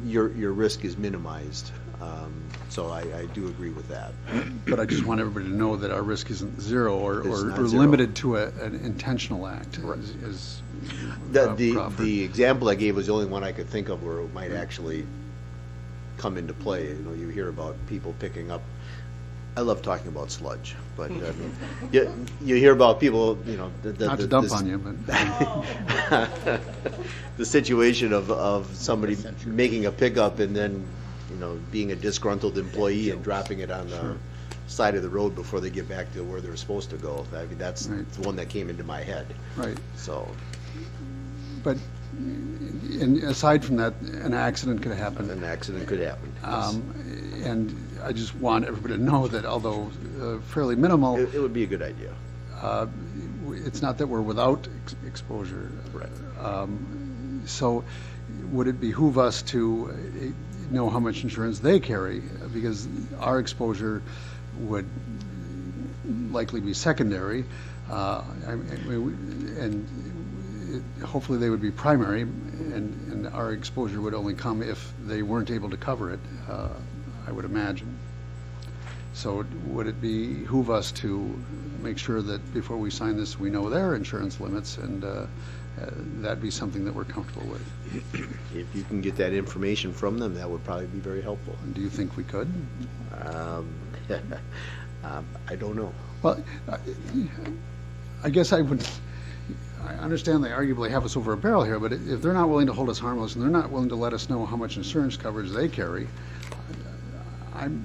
your risk is minimized. So I do agree with that.
But I just want everybody to know that our risk isn't zero or
It's not zero.
limited to an intentional act. is Crawford.
The example I gave was the only one I could think of where it might actually come into play. You know, you hear about people picking up. I love talking about sludge, but you hear about people, you know,
Not to dump on you, but
the situation of somebody making a pickup and then, being a disgruntled employee and dropping it on the side of the road before they get back to where they're supposed to go. I mean, that's
Right.
the one that came into my head.
Right.
So,
But, and aside from that, an accident could happen.
an accident could happen. Yes.
And I just want everybody to know that although fairly minimal,
It would be a good idea.
it's not that we're without exposure.
Right.
So would it behoove us to know how much insurance they carry? Because our exposure would likely be secondary, and hopefully they would be primary, and our exposure would only come if they weren't able to cover it, I would imagine. So would it behoove us to make sure that before we sign this, we know their insurance limits, and that'd be something that we're comfortable with?
If you can get that information from them, that would probably be very helpful.
Do you think we could?
I don't know.
Well, I guess I understand they arguably have us over a barrel here, but if they're not willing to hold us harmless and they're not willing to let us know how much insurance coverage they carry, I'm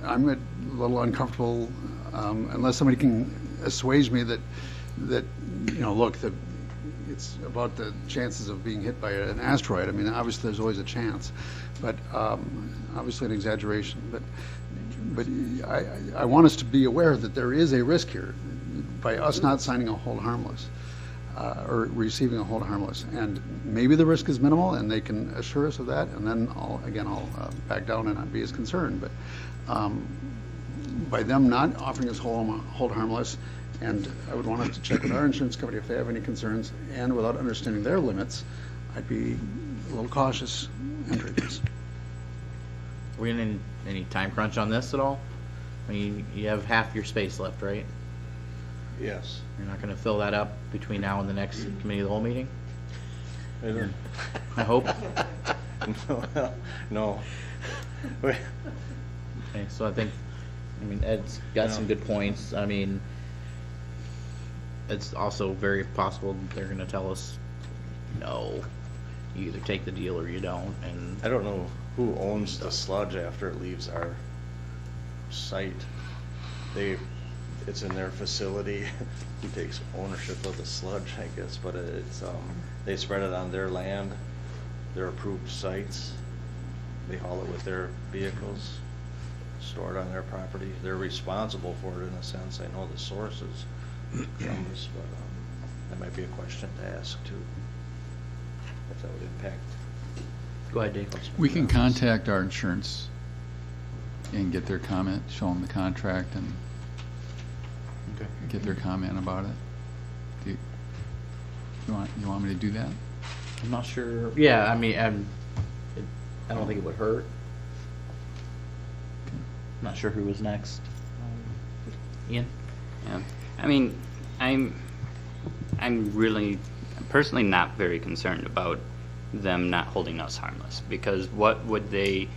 a little uncomfortable, unless somebody can assuage me that look, it's about the chances of being hit by an asteroid. I mean, obviously there's always a chance, but obviously an exaggeration. But I want us to be aware that there is a risk here by us not signing a hold harmless, or receiving a hold harmless. And maybe the risk is minimal and they can assure us of that, and then I'll back down and not be as concerned. But by them not offering us hold harmless, and I would want us to check with our insurance company if they have any concerns, and without understanding their limits, I'd be a little cautious entering this.
Are we in any time crunch on this at all? I mean, you have half your space left, right?
Yes.
You're not gonna fill that up between now and the next committee of the whole meeting? I hope.
No.
Okay, so I mean, Ed's got some good points. I mean, it's also very possible they're gonna tell us, no, you either take the deal or you don't, and
I don't know who owns the sludge after it leaves our site. It's in their facility. Who takes ownership of the sludge, I guess, but they spread it on their land, their approved sites. They haul it with their vehicles, store it on their property. They're responsible for it in a sense. I know the sources from this, but that might be a question to ask too, if that would impact.
go ahead, Dave.
We can contact our insurance and get their comment, show them the contract, and
Okay.
get their comment about it. Do you want me to do that?
I'm not sure. Yeah, I mean, I don't think it would hurt. Not sure who was next. Ian?
Yeah, I mean, I'm really personally not very concerned about them not holding us harmless, because what would they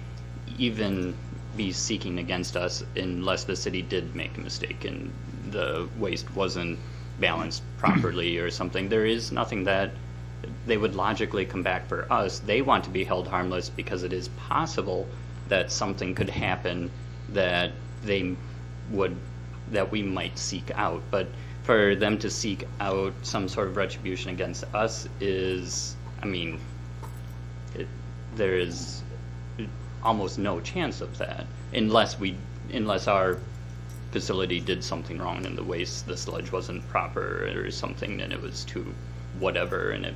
even be seeking against us unless the city did make a mistake and the waste wasn't balanced properly or something? There is nothing that they would logically come back for us. They want to be held harmless because it is possible that something could happen that that we might seek out. But for them to seek out some sort of retribution against us is, I mean, there is almost no chance of that unless our facility did something wrong and the sludge wasn't proper or something, and it was too whatever and it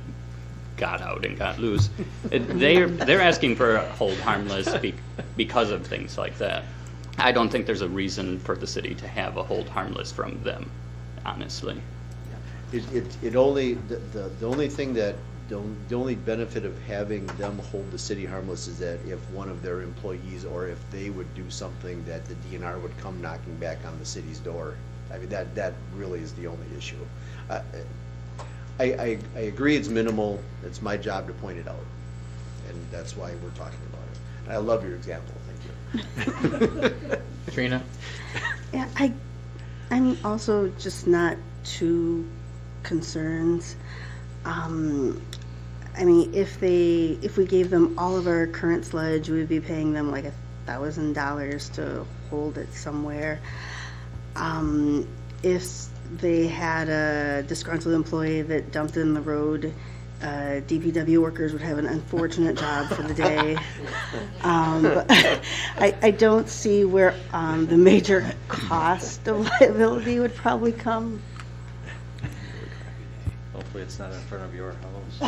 got out and got loose. They're asking for a hold harmless because of things like that. I don't think there's a reason for the city to have a hold harmless from them, honestly.
The only benefit of having them hold the city harmless is that if one of their employees, or if they would do something, that the DNR would come knocking back on the city's door. I mean, that really is the only issue. I agree it's minimal. It's my job to point it out, and that's why we're talking about it. And I love your example. Thank you.
Trina?
Yeah, I'm also just not too concerned. I mean, if we gave them all of our current sludge, we'd be paying them like $1,000 to hold it somewhere. If they had a disgruntled employee that dumped it in the road, DPW workers would have an unfortunate job for the day. But I don't see where the major cost of liability would probably come.
Hopefully it's not in front of your house.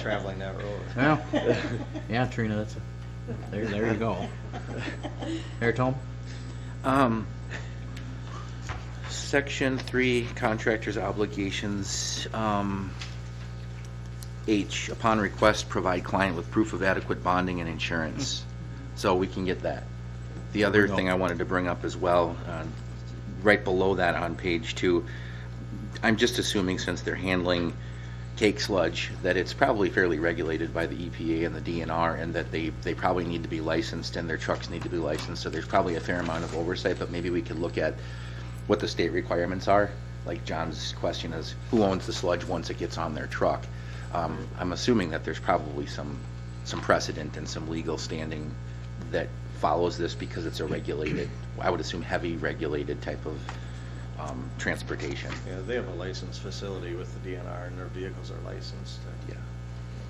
Traveling that road.
Well, yeah, Trina, there you go. There, Tom?
Section 3, contractor's obligations. H, upon request, provide client with proof of adequate bonding and insurance. So we can get that. The other thing I wanted to bring up as well, right below that on page 2, I'm just assuming since they're handling cake sludge, that it's probably fairly regulated by the EPA and the DNR, and that they probably need to be licensed and their trucks need to be licensed, so there's probably a fair amount of oversight, but maybe we could look at what the state requirements are. Like John's question is, who owns the sludge once it gets on their truck? I'm assuming that there's probably some precedent and some legal standing that follows this because it's a regulated, I would assume heavy regulated type of transportation.
Yeah, they have a licensed facility with the DNR, and their vehicles are licensed. And,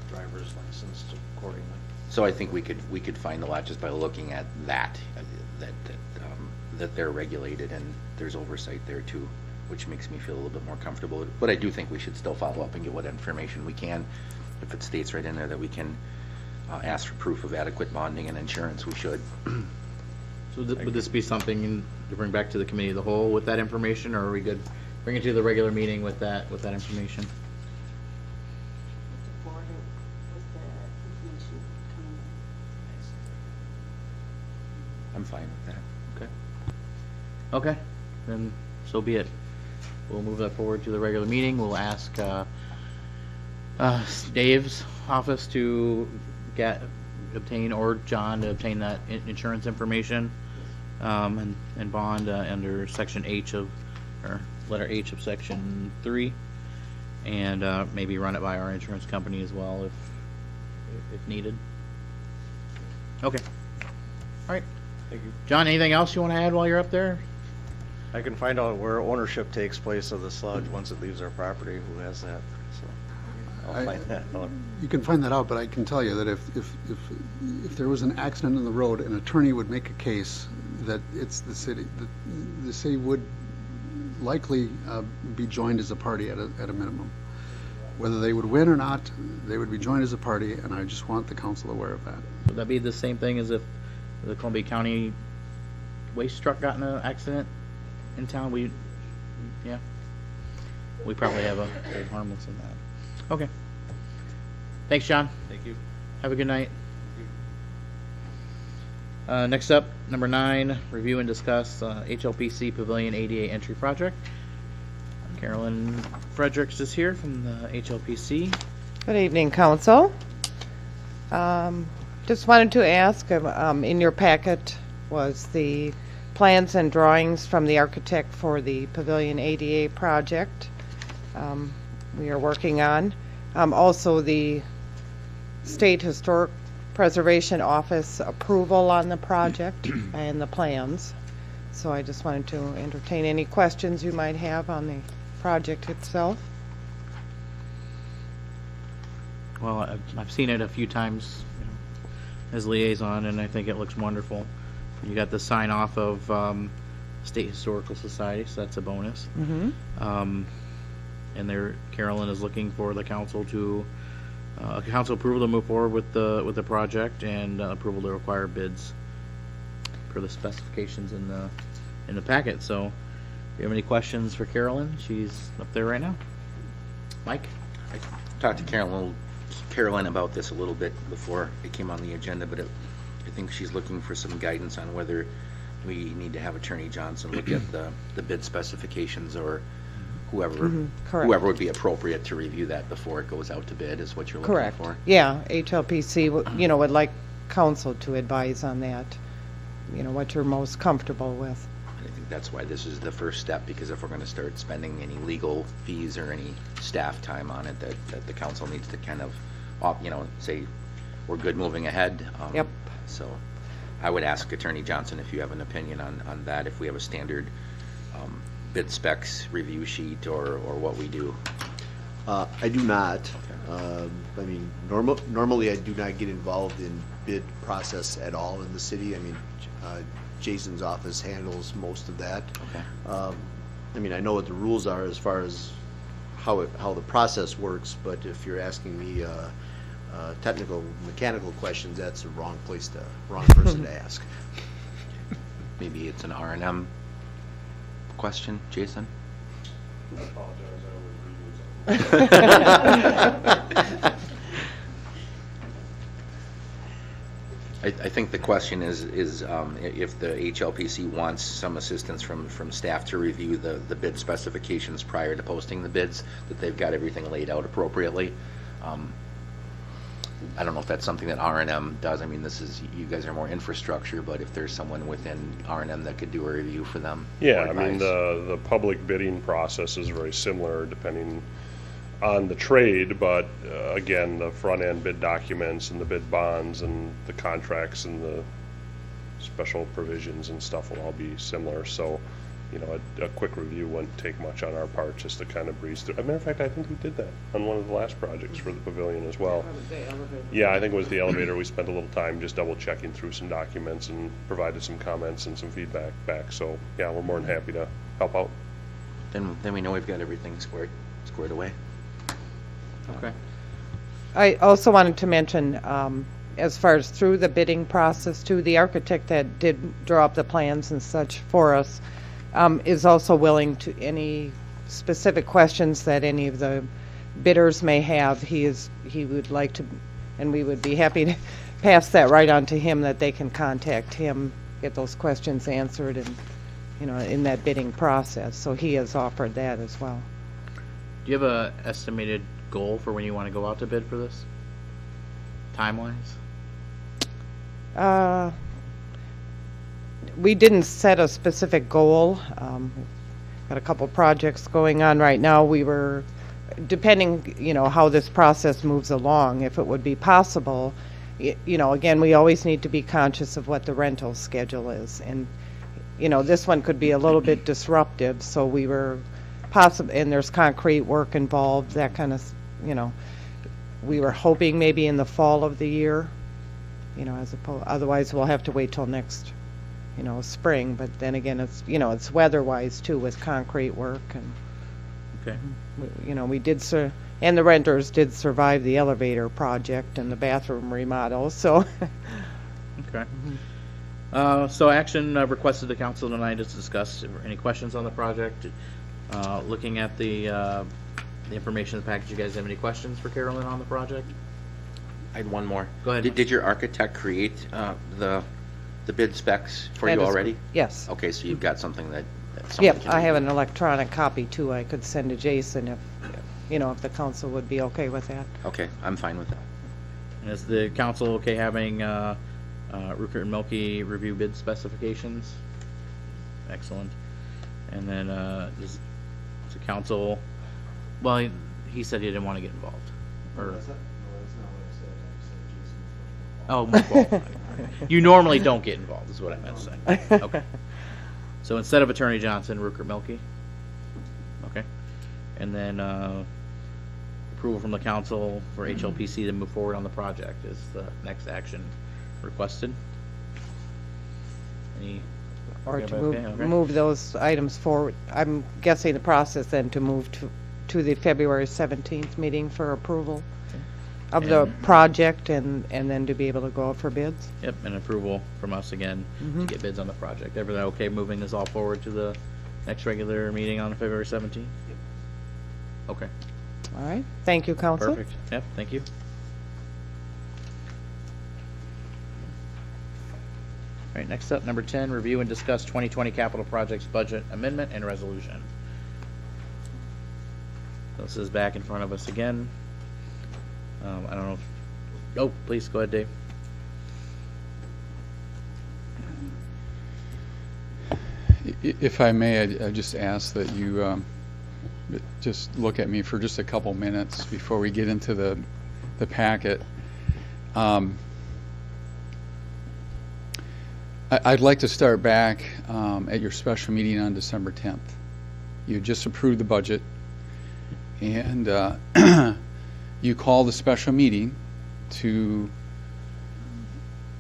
drivers licensed accordingly.
So I think we could find a lot just by looking at that they're regulated and there's oversight there too, which makes me feel a little bit more comfortable. But I do think we should still follow up and get what information we can. If it states right in there that we can ask for proof of adequate bonding and insurance, we should.
So would this be something to bring back to the committee of the whole with that information, or are we good? Bring it to the regular meeting with that information?
I'm fine with that.
Okay, then so be it. We'll move that forward to the regular meeting. We'll ask Dave's office to obtain, or John to obtain that insurance information, and bond under section H of, or letter H of section 3, and maybe run it by our insurance company as well if needed. Okay. All right.
Thank you.
John, anything else you want to add while you're up there?
I can find out where ownership takes place of the sludge once it leaves our property, who has that, so I'll find that out.
You can find that out, but I can tell you that if there was an accident in the road, an attorney would make a case that it's the city. The city would likely be joined as a party at a minimum. Whether they would win or not, they would be joined as a party, and I just want the council aware of that.
Would that be the same thing as if the Columbia County waste truck got in an accident in town? We probably have a hold harmless in that. Okay. Thanks, John.
Thank you.
Have a good night. Next up, number 9, review and discuss HLPC Pavilion ADA entry project. Carolyn Fredericks is here from the HLPC.
Good evening, council. Just wanted to ask, in your packet was the plans and drawings from the architect for the Pavilion ADA project we are working on. Also the State Historic Preservation Office approval on the project and the plans. So I just wanted to entertain any questions you might have on the project itself.
Well, I've seen it a few times as liaison, and I think it looks wonderful. You got the sign off of State Historical Society, so that's a bonus.
Mm-hmm.
And Carolyn is looking for the council to council approval to move forward with the project, and approval to require bids per the specifications in the packet. So, if you have any questions for Carolyn, she's up there right now. Mike?
I talked to Carolyn about this a little bit before it came on the agenda, but I think she's looking for some guidance on whether we need to have Attorney Johnson look at the bid specifications, or whoever whoever would be appropriate to review that before it goes out to bid is what you're looking
Correct.
for.
Yeah, HLPC, would like council to advise on that, what you're most comfortable with.
I think that's why this is the first step, because if we're going to start spending any legal fees or any staff time on it, that the council needs to kind of, say, we're good moving ahead.
Yep.
So I would ask Attorney Johnson if you have an opinion on that, if we have a standard bid specs review sheet or what we do.
I do not. I mean, normally I do not get involved in bid process at all in the city. I mean, Jason's office handles most of that.
Okay.
I mean, I know what the rules are as far as how the process works, but if you're asking me technical, mechanical questions, that's the wrong person to ask.
Maybe it's an R&M question, Jason?
I apologize, I was reading something.
I think the question is if the HLPC wants some assistance from staff to review the bid specifications prior to posting the bids, that they've got everything laid out appropriately. I don't know if that's something that R&M does. I mean, you guys are more infrastructure, but if there's someone within R&M that could do a review for them.
Yeah,
or
I mean,
advise.
the public bidding process is very similar depending on the trade, but again, the front-end bid documents and the bid bonds and the contracts and the special provisions and stuff will all be similar. So, a quick review wouldn't take much on our part, just to kind of breeze through. As a matter of fact, I think we did that on one of the last projects for the pavilion as well. Yeah, I think it was the elevator. We spent a little time just double checking through some documents and provided some comments and some feedback back. So, yeah, we're more than happy to help out.
Then we know we've got everything squared away.
Okay.
I also wanted to mention, as far as through the bidding process too, the architect that did draw up the plans and such for us is also willing to any specific questions that any of the bidders may have. He would like to, and we would be happy to pass that right on to him, that they can contact him, get those questions answered, and in that bidding process. So he has offered that as well.
Do you have a estimated goal for when you want to go out to bid for this? Time-wise?
We didn't set a specific goal. Got a couple projects going on right now. We were, depending, how this process moves along, if it would be possible, again, we always need to be conscious of what the rental schedule is. And, this one could be a little bit disruptive, so we were possible, and there's concrete work involved, that kind of, we were hoping maybe in the fall of the year, otherwise we'll have to wait till next, spring. But then again, it's, it's weather-wise too with concrete work, and,
Okay.
we did, and the renters did survive the elevator project and the bathroom remodel, so.
Okay. So action requested the council tonight is discussed. Any questions on the project? Looking at the information in the package, you guys have any questions for Carolyn on the project?
I had one more.
Go ahead.
Did your architect create the bid specs for you
That is-
already?
Yes.
Okay, so you've got something that someone
Yep,
can
I have
review.
an electronic copy too. I could send to Jason if the council would be okay with that.
Okay, I'm fine with that.
And is the council okay having Rupert and Milky review bid specifications? Excellent. And then is the council, well, he said he didn't want to get involved. Or, oh, well, you normally don't get involved, is what I meant to say. Okay. So instead of Attorney Johnson, Rupert Milky? Okay. And then approval from the council for HLPC to move forward on the project is the next action requested. Any?
Or to
Okay, okay.
move those items forward. I'm guessing the process then to move to the February 17th meeting for approval of the project and then to be able to go out for bids.
Yep, and approval from us again to get bids on the project. Everything okay moving this all forward to the next regular meeting on February 17th? Okay,
All right. Thank you, council.
perfect. Yep, thank you. All right, next up, number 10, review and discuss 2020 capital projects budget amendment and resolution. This is back in front of us again. I don't know if, oh, please, go ahead, Dave.
If I may, I just ask that you just look at me for just a couple minutes before we get into the packet. I'd like to start back at your special meeting on December 10th. You just approved the budget, and you called a special meeting to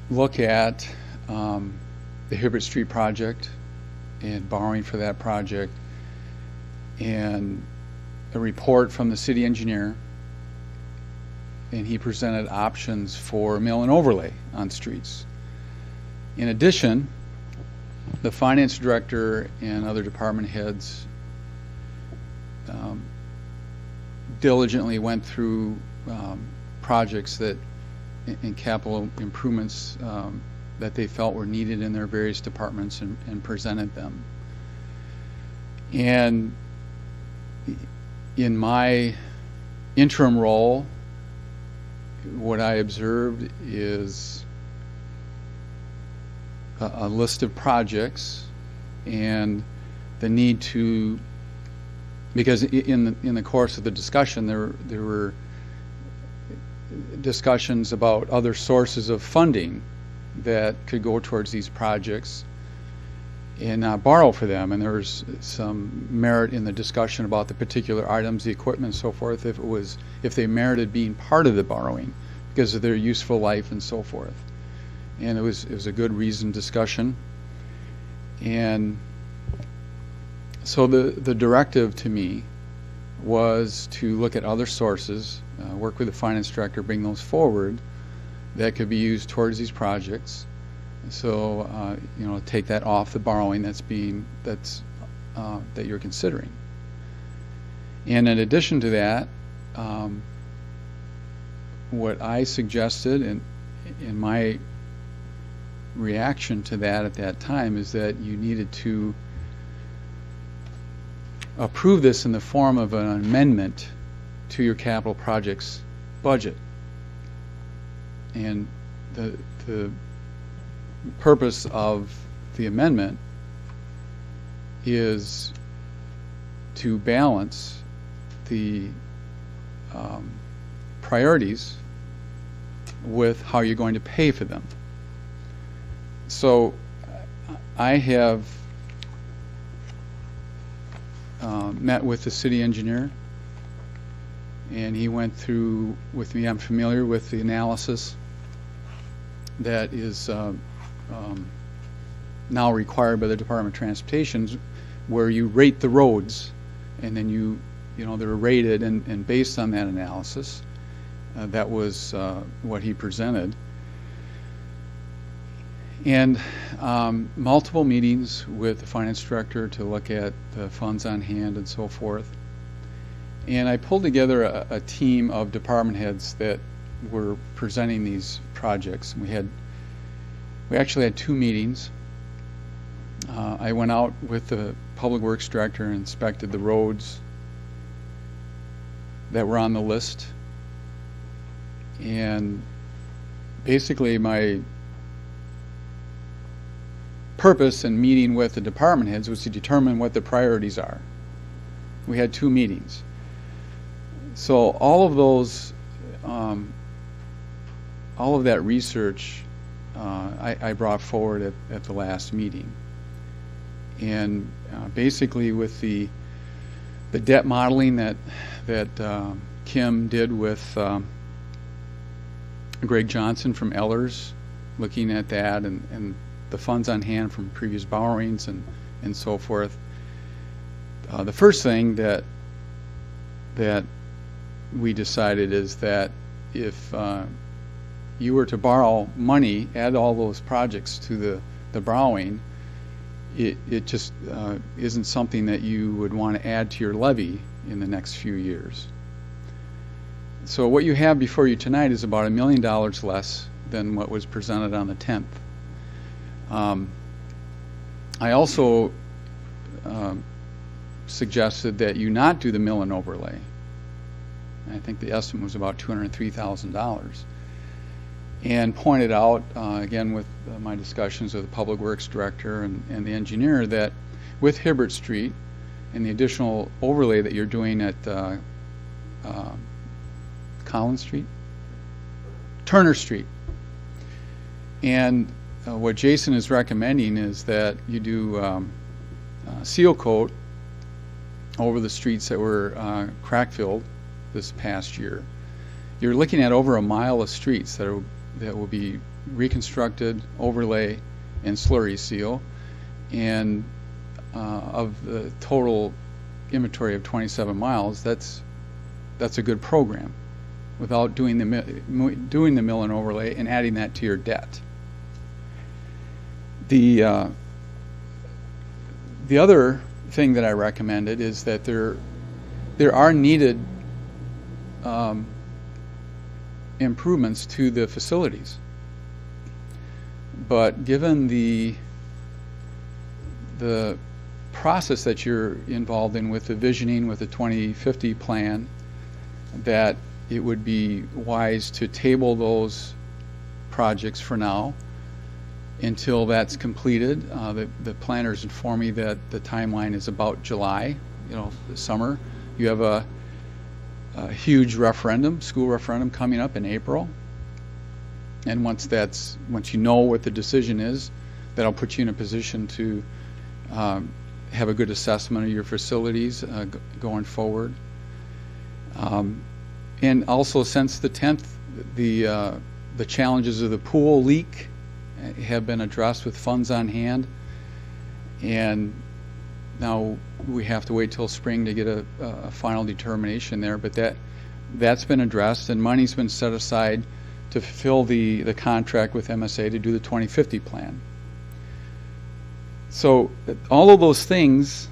look at the Hibbert Street project and borrowing for that project, and a report from the city engineer, and he presented options for mill and overlay on streets. In addition, the finance director and other department heads diligently went through projects that and capital improvements that they felt were needed in their various departments and presented them. And in my interim role, what I observed is a list of projects and the need to, because in the course of the discussion there were discussions about other sources of funding that could go towards these projects and not borrow for them, and there was some merit in the discussion about the particular items, the equipment and so forth, if they merited being part of the borrowing because of their useful life and so forth. And it was a good reasoned discussion. And so the directive to me was to look at other sources, work with the finance director, bring those forward that could be used towards these projects. So take that off the borrowing that you're considering. And in addition to that, what I suggested in my reaction to that at that time is that you needed to approve this in the form of an amendment to your capital projects budget. And the purpose of the amendment is to balance the priorities with how you're going to pay for them. So I have met with the city engineer, and he went through with me. I'm familiar with the analysis that is now required by the Department of Transportation, where you rate the roads, and then they're rated, and based on that analysis, that was what he presented. And multiple meetings with the finance director to look at the funds on hand and so forth. And I pulled together a team of department heads that were presenting these projects. We actually had 2 meetings. I went out with the public works director and inspected the roads that were on the list. And basically my purpose in meeting with the department heads was to determine what the priorities are. We had 2 meetings. So all of those, all of that research I brought forward at the last meeting. And basically with the debt modeling that Kim did with Greg Johnson from Ellers, looking at that and the funds on hand from previous borrowings and so forth. The first thing that we decided is that if you were to borrow money, add all those projects to the borrowing, it just isn't something that you would want to add to your levy in the next few years. So what you have before you tonight is about $1 million less than what was presented on the 10th. I also suggested that you not do the mill and overlay. I think the estimate was about $203,000. And pointed out, again with my discussions with the public works director and the engineer, that with Hibbert Street and the additional overlay that you're doing at Collins Street? Turner Street. And what Jason is recommending is that you do seal coat over the streets that were crack-filled this past year. You're looking at over a mile of streets that will be reconstructed, overlay, and slurry seal. And of the total inventory of 27 miles, that's a good program without doing the mill and overlay and adding that to your debt. The other thing that I recommended is that there are needed improvements to the facilities. But given the process that you're involved in with the visioning with the 2050 plan, that it would be wise to table those projects for now until that's completed. The planners inform me that the timeline is about July, the summer. You have a huge referendum, school referendum coming up in April. And once you know what the decision is, that'll put you in a position to have a good assessment of your facilities going forward. And also, since the 10th, the challenges of the pool leak have been addressed with funds on hand, and now we have to wait till spring to get a final determination there. But that's been addressed, and money's been set aside to fulfill the contract with MSA to do the 2050 plan. So all of those things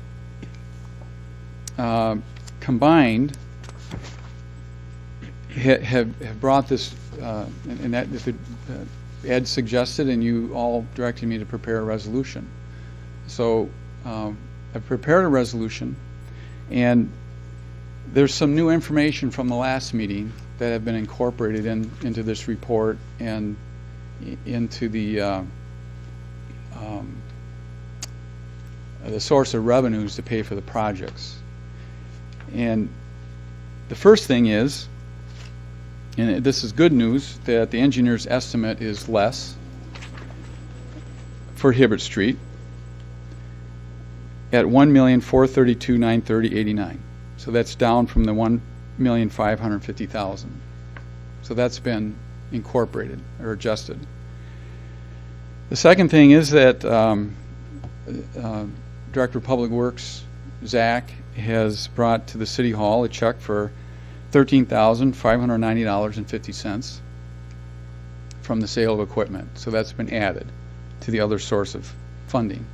combined have brought this, and that Ed suggested, and you all directed me to prepare a resolution. So I've prepared a resolution, and there's some new information from the last meeting that have been incorporated into this report and into the source of revenues to pay for the projects. And the first thing is, and this is good news, that the engineer's estimate is less for Hibbert Street at $1,432,930.89. So that's down from the $1,550,000. So that's been incorporated or adjusted. The second thing is that Director of Public Works, Zach, has brought to the City Hall a check for $13,590.50 from the sale of equipment. So that's been added to the other source of funding.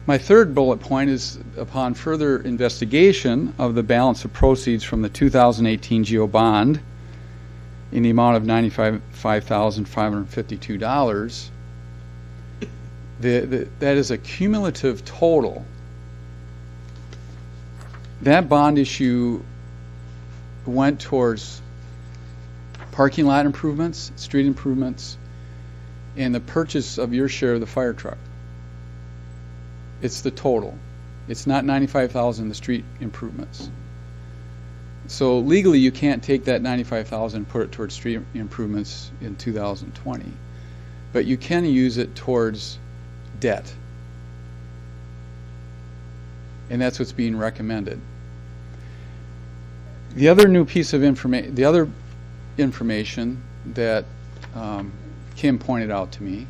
My third bullet point is, upon further investigation of the balance of proceeds from the 2018 GO bond in the amount of $95,552, that is a cumulative total. That bond issue went towards parking lot improvements, street improvements, and the purchase of your share of the fire truck. It's the total. It's not $95,000 the street improvements. So legally, you can't take that $95,000 and put it towards street improvements in 2020, but you can use it towards debt, and that's what's being recommended. The other new piece of information, the other information that Kim pointed out to me,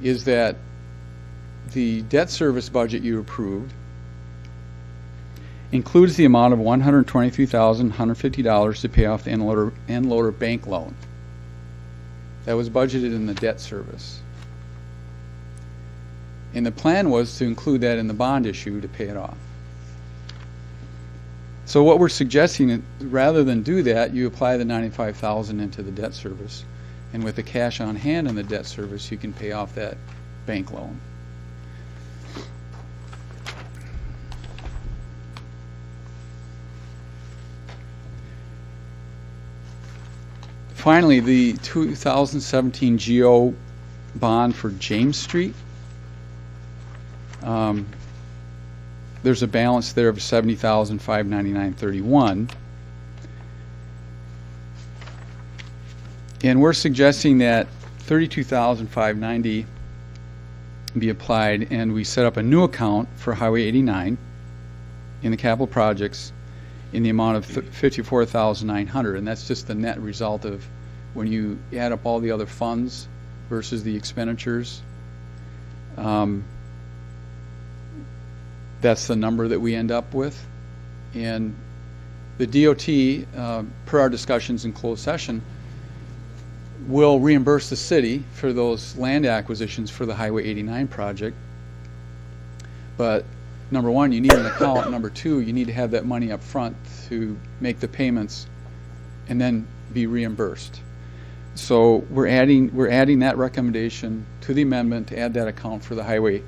is that the debt service budget you approved includes the amount of $123,150 to pay off the end loader bank loan. That was budgeted in the debt service. And the plan was to include that in the bond issue to pay it off. So what we're suggesting, rather than do that, you apply the $95,000 into the debt service, and with the cash on hand in the debt service, you can pay off that bank loan. Finally, the 2017 GO bond for James Street There's a balance there of $70,599.31. And we're suggesting that $32,590 be applied, and we set up a new account for Highway 89 in the capital projects in the amount of $54,900, and that's just the net result of when you add up all the other funds versus the expenditures. That's the number that we end up with. And the DOT, per our discussions in closed session, will reimburse the city for those land acquisitions for the Highway 89 project. But number one, you need an account. Number two, you need to have that money up front to make the payments and then be reimbursed. So we're adding that recommendation to the amendment to add that account for the Highway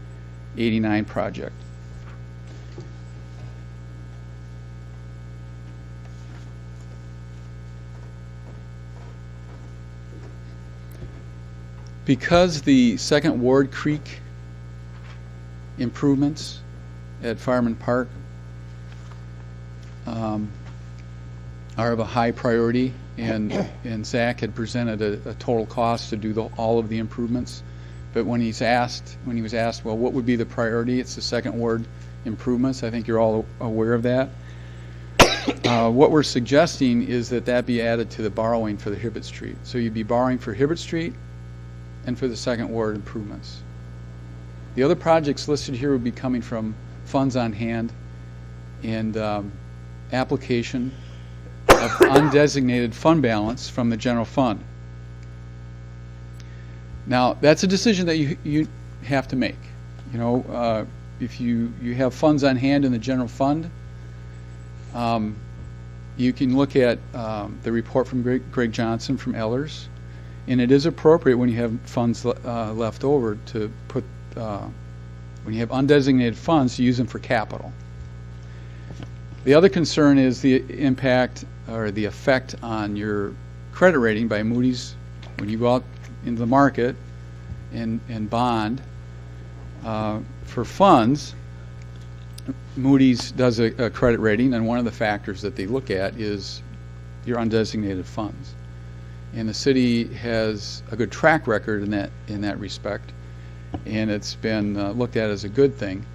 89 project. Because the Second Ward Creek improvements at Fireman Park are of a high priority, and Zach had presented a total cost to do all of the improvements. But when he was asked, well, what would be the priority? It's the Second Ward improvements. I think you're all aware of that. What we're suggesting is that be added to the borrowing for the Hibbett Street. So you'd be borrowing for Hibbett Street and for the Second Ward improvements. The other projects listed here would be coming from funds on hand and application of undesignated fund balance from the general fund. Now, that's a decision that you have to make. You know, if you have funds on hand in the general fund, you can look at the report from Greg Johnson from Ellers. And it is appropriate when you have funds left over to put, when you have undesignated funds, to use them for capital. The other concern is the impact or the effect on your credit rating by Moody's when you go out into the market and bond for funds. Moody's does a credit rating, and one of the factors that they look at is your undesignated funds. And the city has a good track record in that respect, and it's been looked at as a good thing.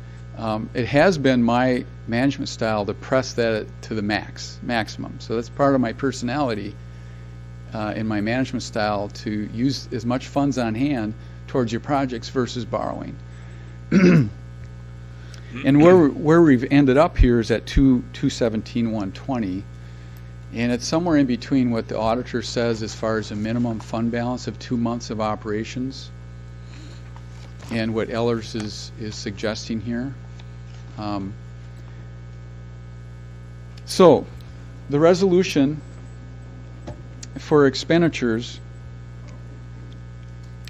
It has been my management style to press that to the maximum. So that's part of my personality in my management style, to use as much funds on hand towards your projects versus borrowing. And where we've ended up here is at 217,120. And it's somewhere in between what the auditor says as far as a minimum fund balance of 2 months of operations and what Ellers is suggesting here. So the resolution for expenditures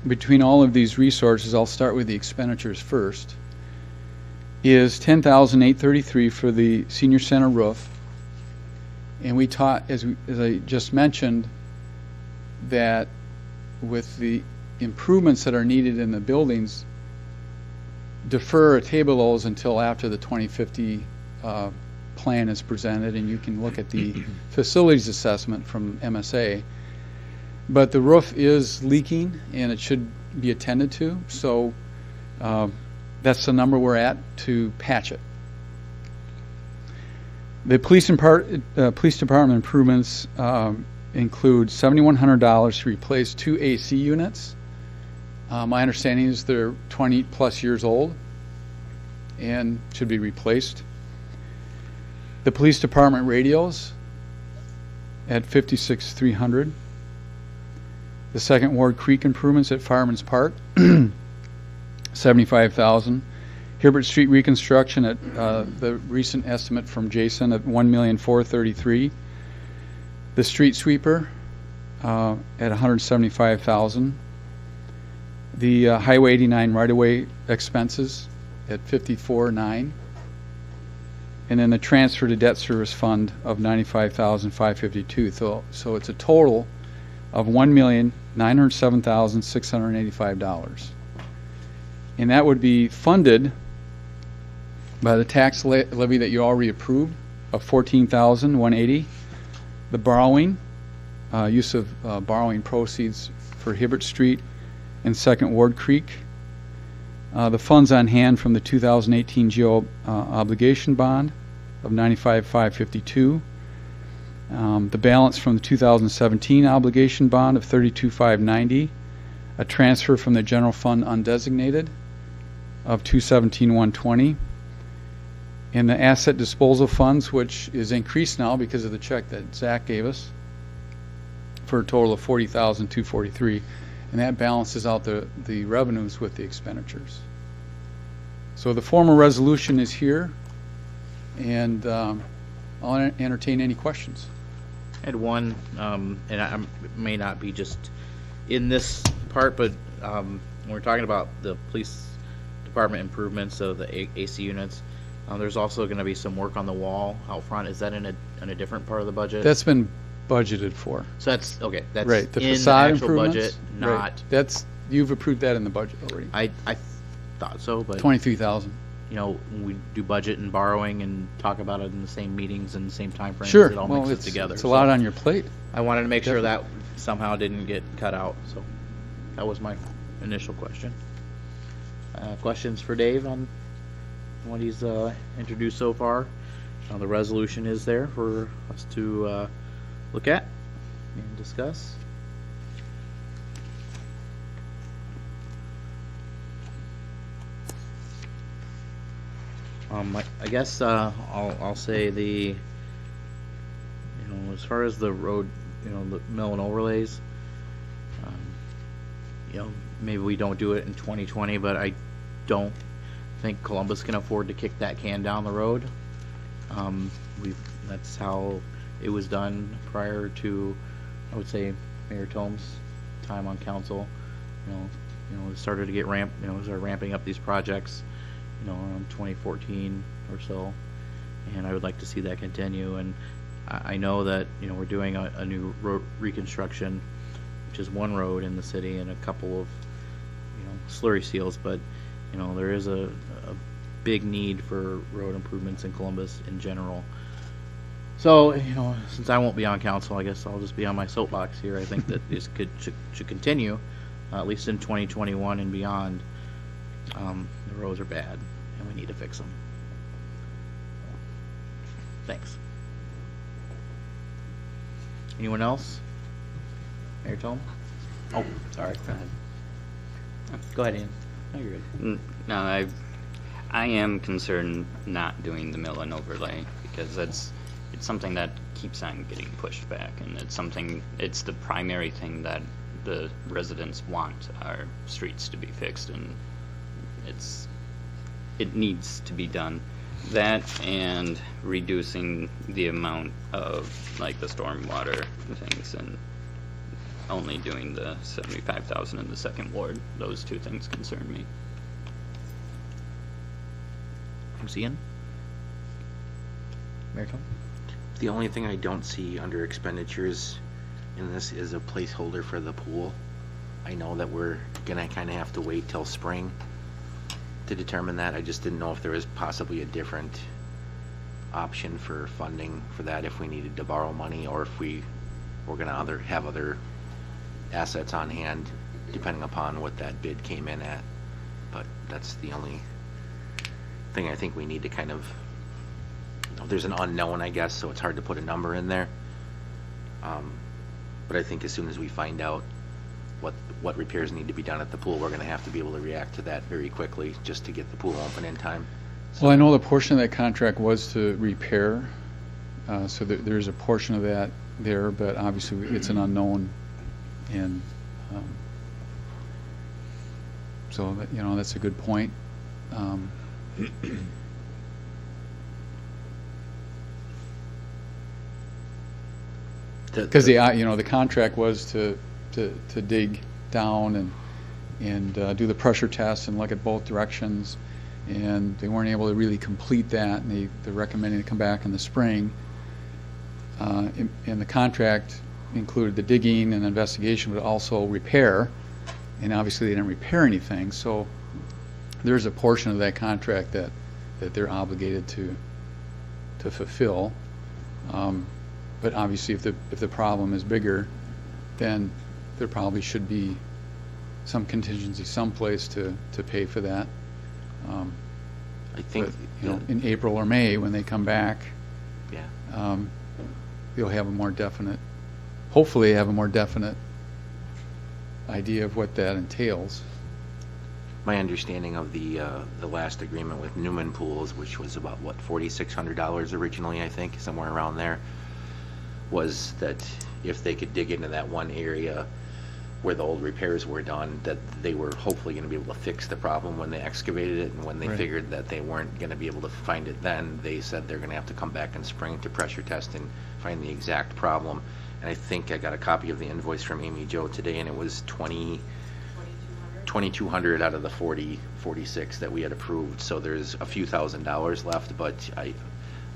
between all of these resources, I'll start with the expenditures first, is $10,833 for the senior center roof. And we taught, as I just mentioned, that with the improvements that are needed in the buildings, defer a table of those until after the 2050 plan is presented, and you can look at the facilities assessment from MSA. But the roof is leaking, and it should be attended to, so that's the number we're at to patch it. The police department improvements include $7,100 to replace 2 AC units. My understanding is they're 20 plus years old and should be replaced. The police department radios at $56,300. The Second Ward Creek improvements at Fireman's Park, $75,000. Hibbert Street reconstruction at the recent estimate from Jason at $1,433,000. The street sweeper at $175,000. The Highway 89 right-of-way expenses at $54,900. And then the transfer to debt service fund of $95,552. So it's a total of $1,907,685. And that would be funded by the tax levy that you already approved of $14,180. The borrowing, use of borrowing proceeds for Hibbert Street and Second Ward Creek. The funds on hand from the 2018 GO obligation bond of $95,552. The balance from the 2017 obligation bond of $32,590. A transfer from the general fund undesignated of $217,120. And the asset disposal funds, which is increased now because of the check that Zach gave us, for a total of $40,243. And that balances out the revenues with the expenditures. So the formal resolution is here, and I'll entertain any questions.
I had one, and I may not be just in this part, but when we're talking about the police department improvements of the AC units, there's also going to be some work on the wall out front. Is that in a different part of the budget?
That's been budgeted for.
So that's, okay, that's
Right, the
in the
facade
actual
improvements.
budget,
Right.
not,
That's, you've approved that in the budget already.
I thought so, but,
23,000.
you know, when we do budget and borrowing and talk about it in the same meetings and the same timeframes,
Sure,
it all
well,
mixes
it's
together.
a lot
So
on your plate.
I wanted to make sure that somehow didn't get cut out, so that was my initial question. Questions for Dave on what he's introduced so far? The resolution is there for us to look at and discuss. I guess I'll say the, as far as the road, the mill and overlays, maybe we don't do it in 2020, but I don't think Columbus can afford to kick that can down the road. That's how it was done prior to, I would say, Mayor Tome's time on council. It started to get started ramping up these projects, around 2014 or so, and I would like to see that continue. And I know that, we're doing a new road reconstruction, which is one road in the city and a couple of, slurry seals, but, there is a big need for road improvements in Columbus in general. So, since I won't be on council, I guess I'll just be on my soapbox here. I think that this should continue, at least in 2021 and beyond. The roads are bad, and we need to fix them. Thanks. Anyone else? Mayor Tome? Oh, sorry. Go ahead. Go ahead, Ian. No, you're good.
No, I am concerned not doing the mill and overlay because it's something that keeps on getting pushed back, and it's the primary thing that the residents want our streets to be fixed, and it needs to be done. That and reducing the amount of like the stormwater things and only doing the 75,000 in the second ward. Those two things concern me.
Thanks, Ian. Mayor Tom?
The only thing I don't see under expenditures in this is a placeholder for the pool. I know that we're gonna kind of have to wait till spring to determine that. I just didn't know if there was possibly a different option for funding for that, if we needed to borrow money or if we were gonna have other assets on hand, depending upon what that bid came in at. But that's the only thing I think we need to kind of, there's an unknown, I guess, so it's hard to put a number in there. But I think as soon as we find out what repairs need to be done at the pool, we're gonna have to be able to react to that very quickly just to get the pool open in time.
Well, I know the portion of that contract was to repair, so there's a portion of that there, but obviously it's an unknown. And so that, that's a good point. Because the contract was to dig down and do the pressure test and look at both directions, and they weren't able to really complete that, and they're recommending to come back in the spring. And the contract included the digging and investigation, but also repair, and obviously they didn't repair anything. So there's a portion of that contract that that they're obligated to fulfill. But obviously, if the problem is bigger, then there probably should be some contingency someplace to pay for that.
I think,
But, you know, in April or May, when they come back,
yeah.
they'll have a more definite, hopefully have a more definite idea of what that entails.
My understanding of the last agreement with Newman Pools, which was about, what, $4,600 originally, I think, somewhere around there, was that if they could dig into that one area where the old repairs were done, that they were hopefully going to be able to fix the problem when they excavated it, and when they
Right.
figured that they weren't going to be able to find it then, they said they're going to have to come back in spring to pressure test and find the exact problem. And I think I got a copy of the invoice from Amy Jo today, and it was $2,200 out of the 46 that we had approved. So there's a few $1,000s left, but I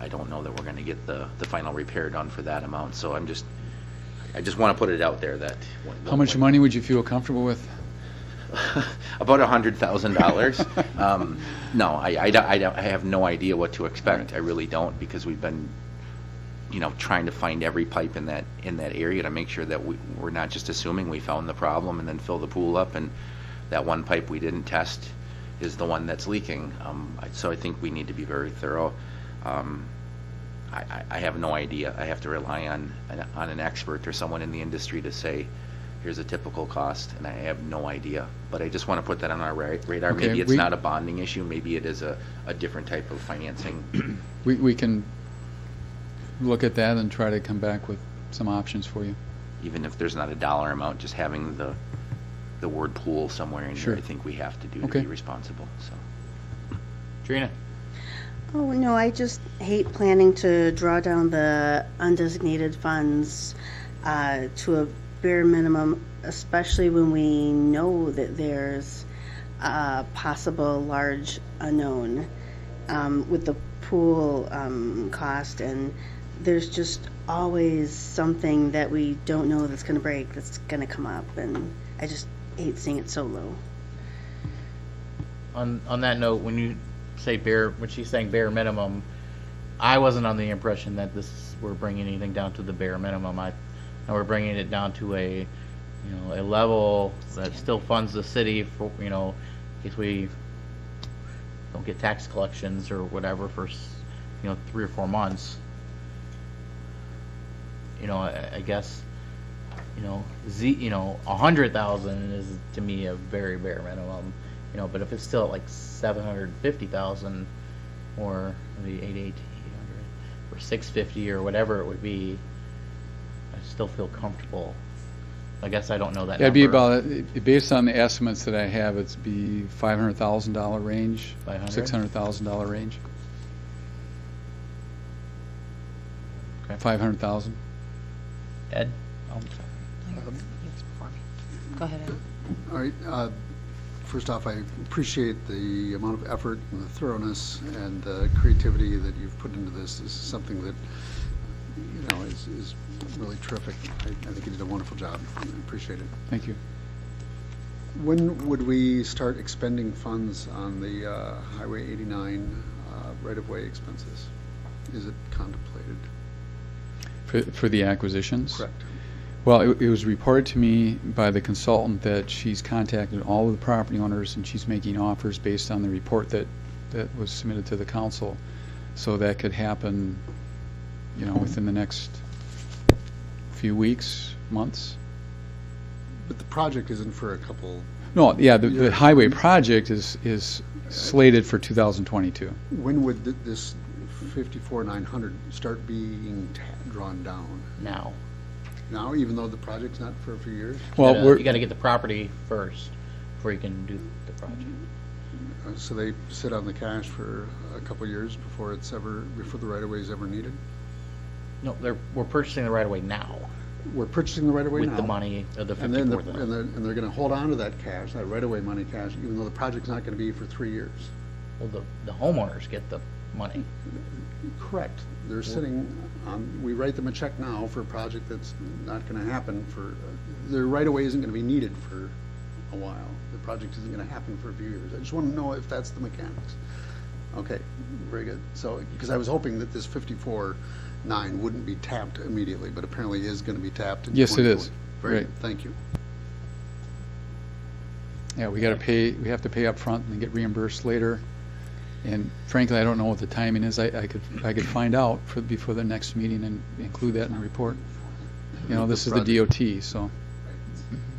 don't know that we're going to get the final repair done for that amount. So I just want to put it out there that.
How much money would you feel comfortable with?
About $100,000. No, I have no idea what to expect. I really don't, because we've been, trying to find every pipe in that area to make sure that we're not just assuming we found the problem and then fill the pool up, and that one pipe we didn't test is the one that's leaking. So I think we need to be very thorough. I have no idea. I have to rely on an expert or someone in the industry to say, here's a typical cost, and I have no idea. But I just want to put that on our radar.
Okay,
Maybe it's not a bonding issue. Maybe it is a different type of financing.
We can look at that and try to come back with some options for you.
Even if there's not a dollar amount, just having the word pool somewhere in
Sure.
here, I think we have to do
Okay.
to be responsible. So.
Trina?
Oh, no, I just hate planning to draw down the undesignated funds to a bare minimum, especially when we know that there's a possible large unknown with the pool cost, and there's just always something that we don't know that's going to break, that's going to come up, and I just hate seeing it so low.
On that note, when she's saying bare minimum, I wasn't on the impression that we're bringing anything down to the bare minimum. And we're bringing it down to a level that still funds the city for, in case we don't get tax collections or whatever for, 3 or 4 months. I guess, 100,000 is to me a very bare minimum. But if it's still at like 750,000 or maybe 800 or 650 or whatever it would be, I still feel comfortable. I guess I don't know that
Yeah, it'd be
number.
about, based on the estimates that I have, it'd be $500,000 range,
500?
$600,000 range.
Okay.
500,000.
Ed?
Go ahead, Ed.
All right, first off, I appreciate the amount of effort and the thoroughness and the creativity that you've put into this. This is something that, is really terrific. I think you did a wonderful job. I appreciate it.
Thank you.
When would we start expending funds on the Highway 89 right-of-way expenses? Is it contemplated?
For the acquisitions?
Correct.
Well, it was reported to me by the consultant that she's contacted all of the property owners and she's making offers based on the report that was submitted to the council. So that could happen, within the next few weeks, months.
But the project isn't for a couple.
No, yeah, the highway project is slated for 2022.
When would this 54,900 start being drawn down?
Now.
Now, even though the project's not for a few years?
Well,
You gotta get the property first before you can do the project.
So they sit on the cash for a couple years before the right-of-way is ever needed?
No, we're purchasing the right of way now
We're purchasing the right-of-way now.
with the money of the
And then,
54,000.
and they're gonna hold on to that cash, that right-of-way money cash, even though the project's not gonna be for 3 years.
Well, the homeowners get the money.
Correct. They're sitting we write them a check now for a project that's not gonna happen their right-of-way isn't gonna be needed for a while. The project isn't gonna happen for a few years. I just wanna know if that's the mechanics. Okay, very good. So, because I was hoping that this 54.9 wouldn't be tapped immediately, but apparently is going to be tapped in
Yes, it is.
2020. Very
Right.
good, thank you.
Yeah, we have to pay up front and get reimbursed later. And frankly, I don't know what the timing is. I could find out before the next meeting and include that in the report. You know, this is the DOT, so,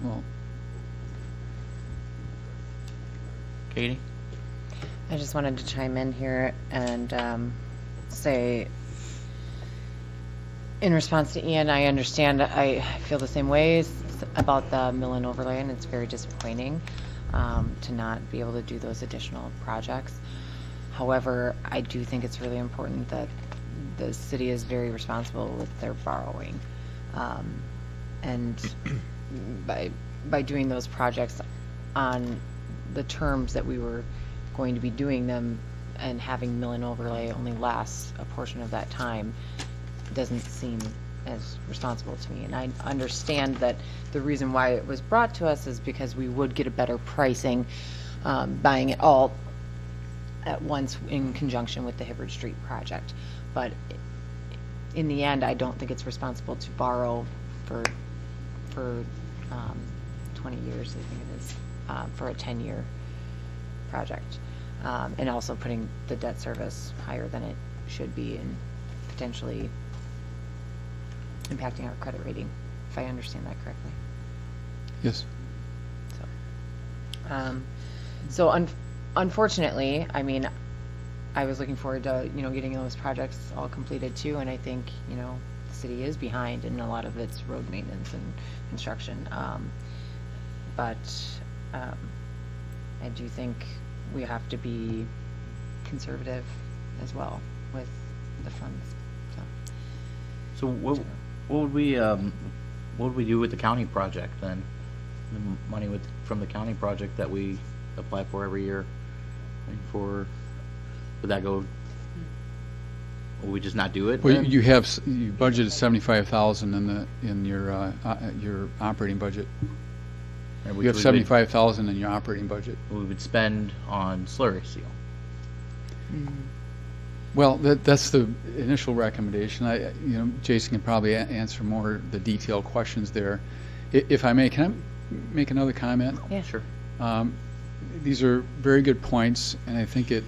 well,
Katie?
I just wanted to chime in here and say, in response to Ian, I understand, I feel the same ways about the mill and overlay, and it's very disappointing to not be able to do those additional projects. However, I do think it's really important that the city is very responsible with their borrowing. And by doing those projects on the terms that we were going to be doing them and having mill and overlay only last a portion of that time doesn't seem as responsible to me. And I understand that the reason why it was brought to us is because we would get a better pricing buying it all at once in conjunction with the Hibbard Street project. But in the end, I don't think it's responsible to borrow for 20 years, I think it is, for a 10-year project. And also putting the debt service higher than it should be and potentially impacting our credit rating, if I understand that correctly.
yes.
So unfortunately, I mean, I was looking forward to, getting those projects all completed too, and I think, the city is behind in a lot of its road maintenance and construction. But I do think we have to be conservative as well with the funds, so.
So what would we do with the county project then? The money from the county project that we apply for every year? Would that go, will we just not do it
Well,
then?
you budgeted 75,000 in your operating budget.
Or
You have 75,000 in your operating budget.
we would spend on slurry seal.
Well, that's the initial recommendation. Jason can probably answer more the detailed questions there. If I may, can I make another comment?
Yeah, sure.
These are very good points, and I think it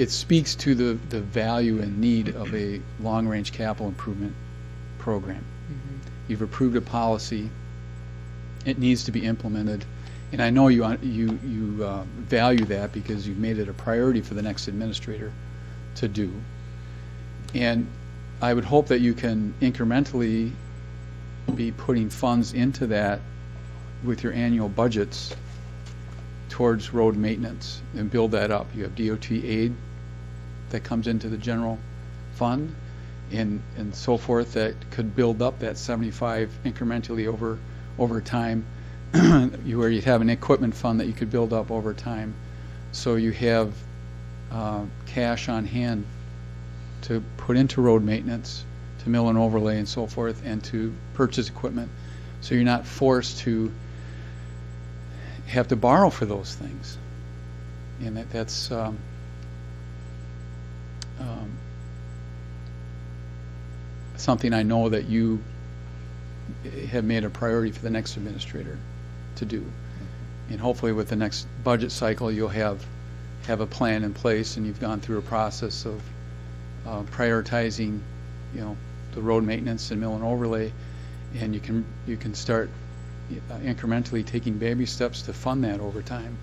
speaks to the value and need of a long-range capital improvement program. You've approved a policy. It needs to be implemented, and I know you value that because you've made it a priority for the next administrator to do. And I would hope that you can incrementally be putting funds into that with your annual budgets towards road maintenance and build that up. You have DOT aid that comes into the general fund and so forth that could build up that 75 incrementally over time, where you'd have an equipment fund that you could build up over time. So you have cash on hand to put into road maintenance, to mill and overlay and so forth, and to purchase equipment. So you're not forced to have to borrow for those things. And that's something I know that you have made a priority for the next administrator to do. And hopefully with the next budget cycle, you'll have a plan in place, and you've gone through a process of prioritizing, the road maintenance and mill and overlay, and you can start incrementally taking baby steps to fund that over time.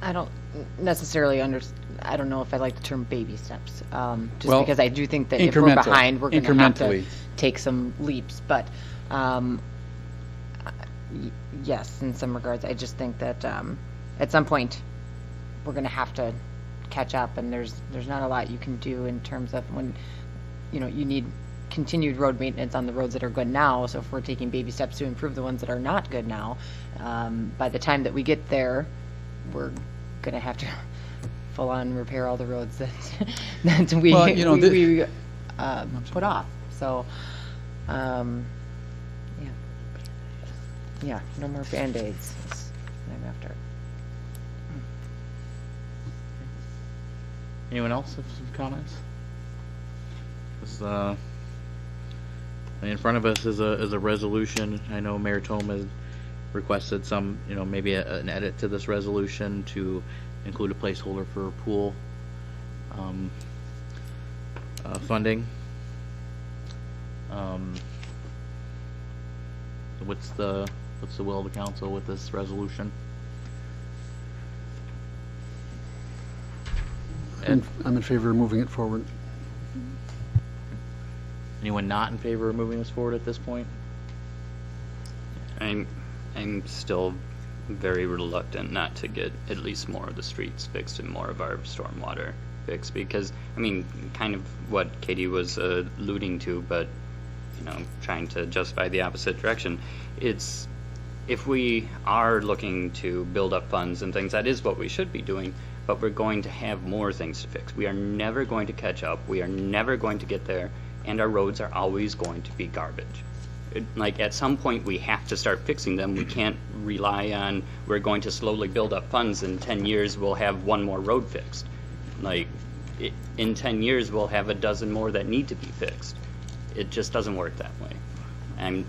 I don't necessarily I don't know if I like the term baby steps, just
Well,
because I do think that if we're
incremental,
behind, we're going to have to
incrementally.
take some leaps. But yes, in some regards, I just think that at some point we're going to have to catch up, and there's not a lot you can do in terms of when you need continued road maintenance on the roads that are good now. So if we're taking baby steps to improve the ones that are not good now, by the time that we get there, we're going to have to full on repair all the roads that we put off. So, yeah, no more Band-Aids. I'm after.
Anyone else have some comments? This, in front of us is a resolution. I know Mayor Tome has requested some, maybe an edit to this resolution to include a placeholder for pool funding. What's the will of the council with this resolution? Ed,
I'm in favor of moving it forward.
anyone not in favor of moving this forward at this point?
I'm still very reluctant not to get at least more of the streets fixed and more of our stormwater fixed, because, I mean, kind of what Katie was alluding to, but, trying to justify the opposite direction. It's, if we are looking to build up funds and things, that is what we should be doing, but we're going to have more things to fix. We are never going to catch up. We are never going to get there, and our roads are always going to be garbage. Like, at some point, we have to start fixing them. We can't rely on, we're going to slowly build up funds. In 10 years, we'll have one more road fixed. Like, in 10 years, we'll have a dozen more that need to be fixed. It just doesn't work that way. And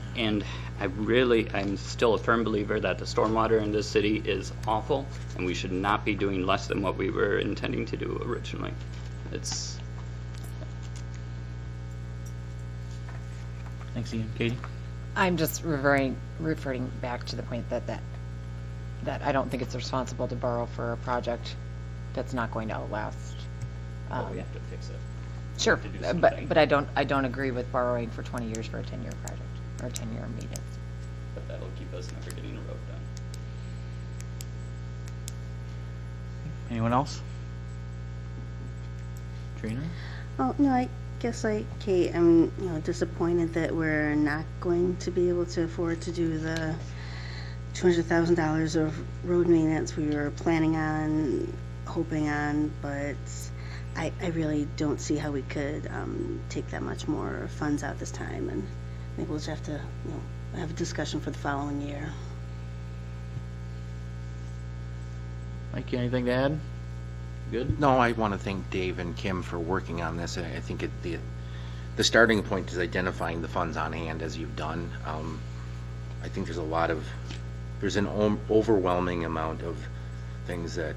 I'm still a firm believer that the stormwater in this city is awful, and we should not be doing less than what we were intending to do originally.
Thanks, Ian. Katie?
I'm just referring back to the point that I don't think it's responsible to borrow for a project that's not going to outlast.
We have to fix it.
Sure,
to do
but
something.
I don't agree with borrowing for 20 years for a 10-year project, or 10-year maintenance.
But that'll keep us never getting the road done.
Anyone else? Trina?
Oh, no, I guess like Kate, I'm, disappointed that we're not going to be able to afford to do the $200,000 of road maintenance we were planning on, hoping on, but I really don't see how we could take that much more funds out this time, and maybe we'll just have to, have a discussion for the following year.
Mike, you anything to add? Good?
No, I want to thank Dave and Kim for working on this. I think the starting point is identifying the funds on hand, as you've done. I think there's an overwhelming amount of things that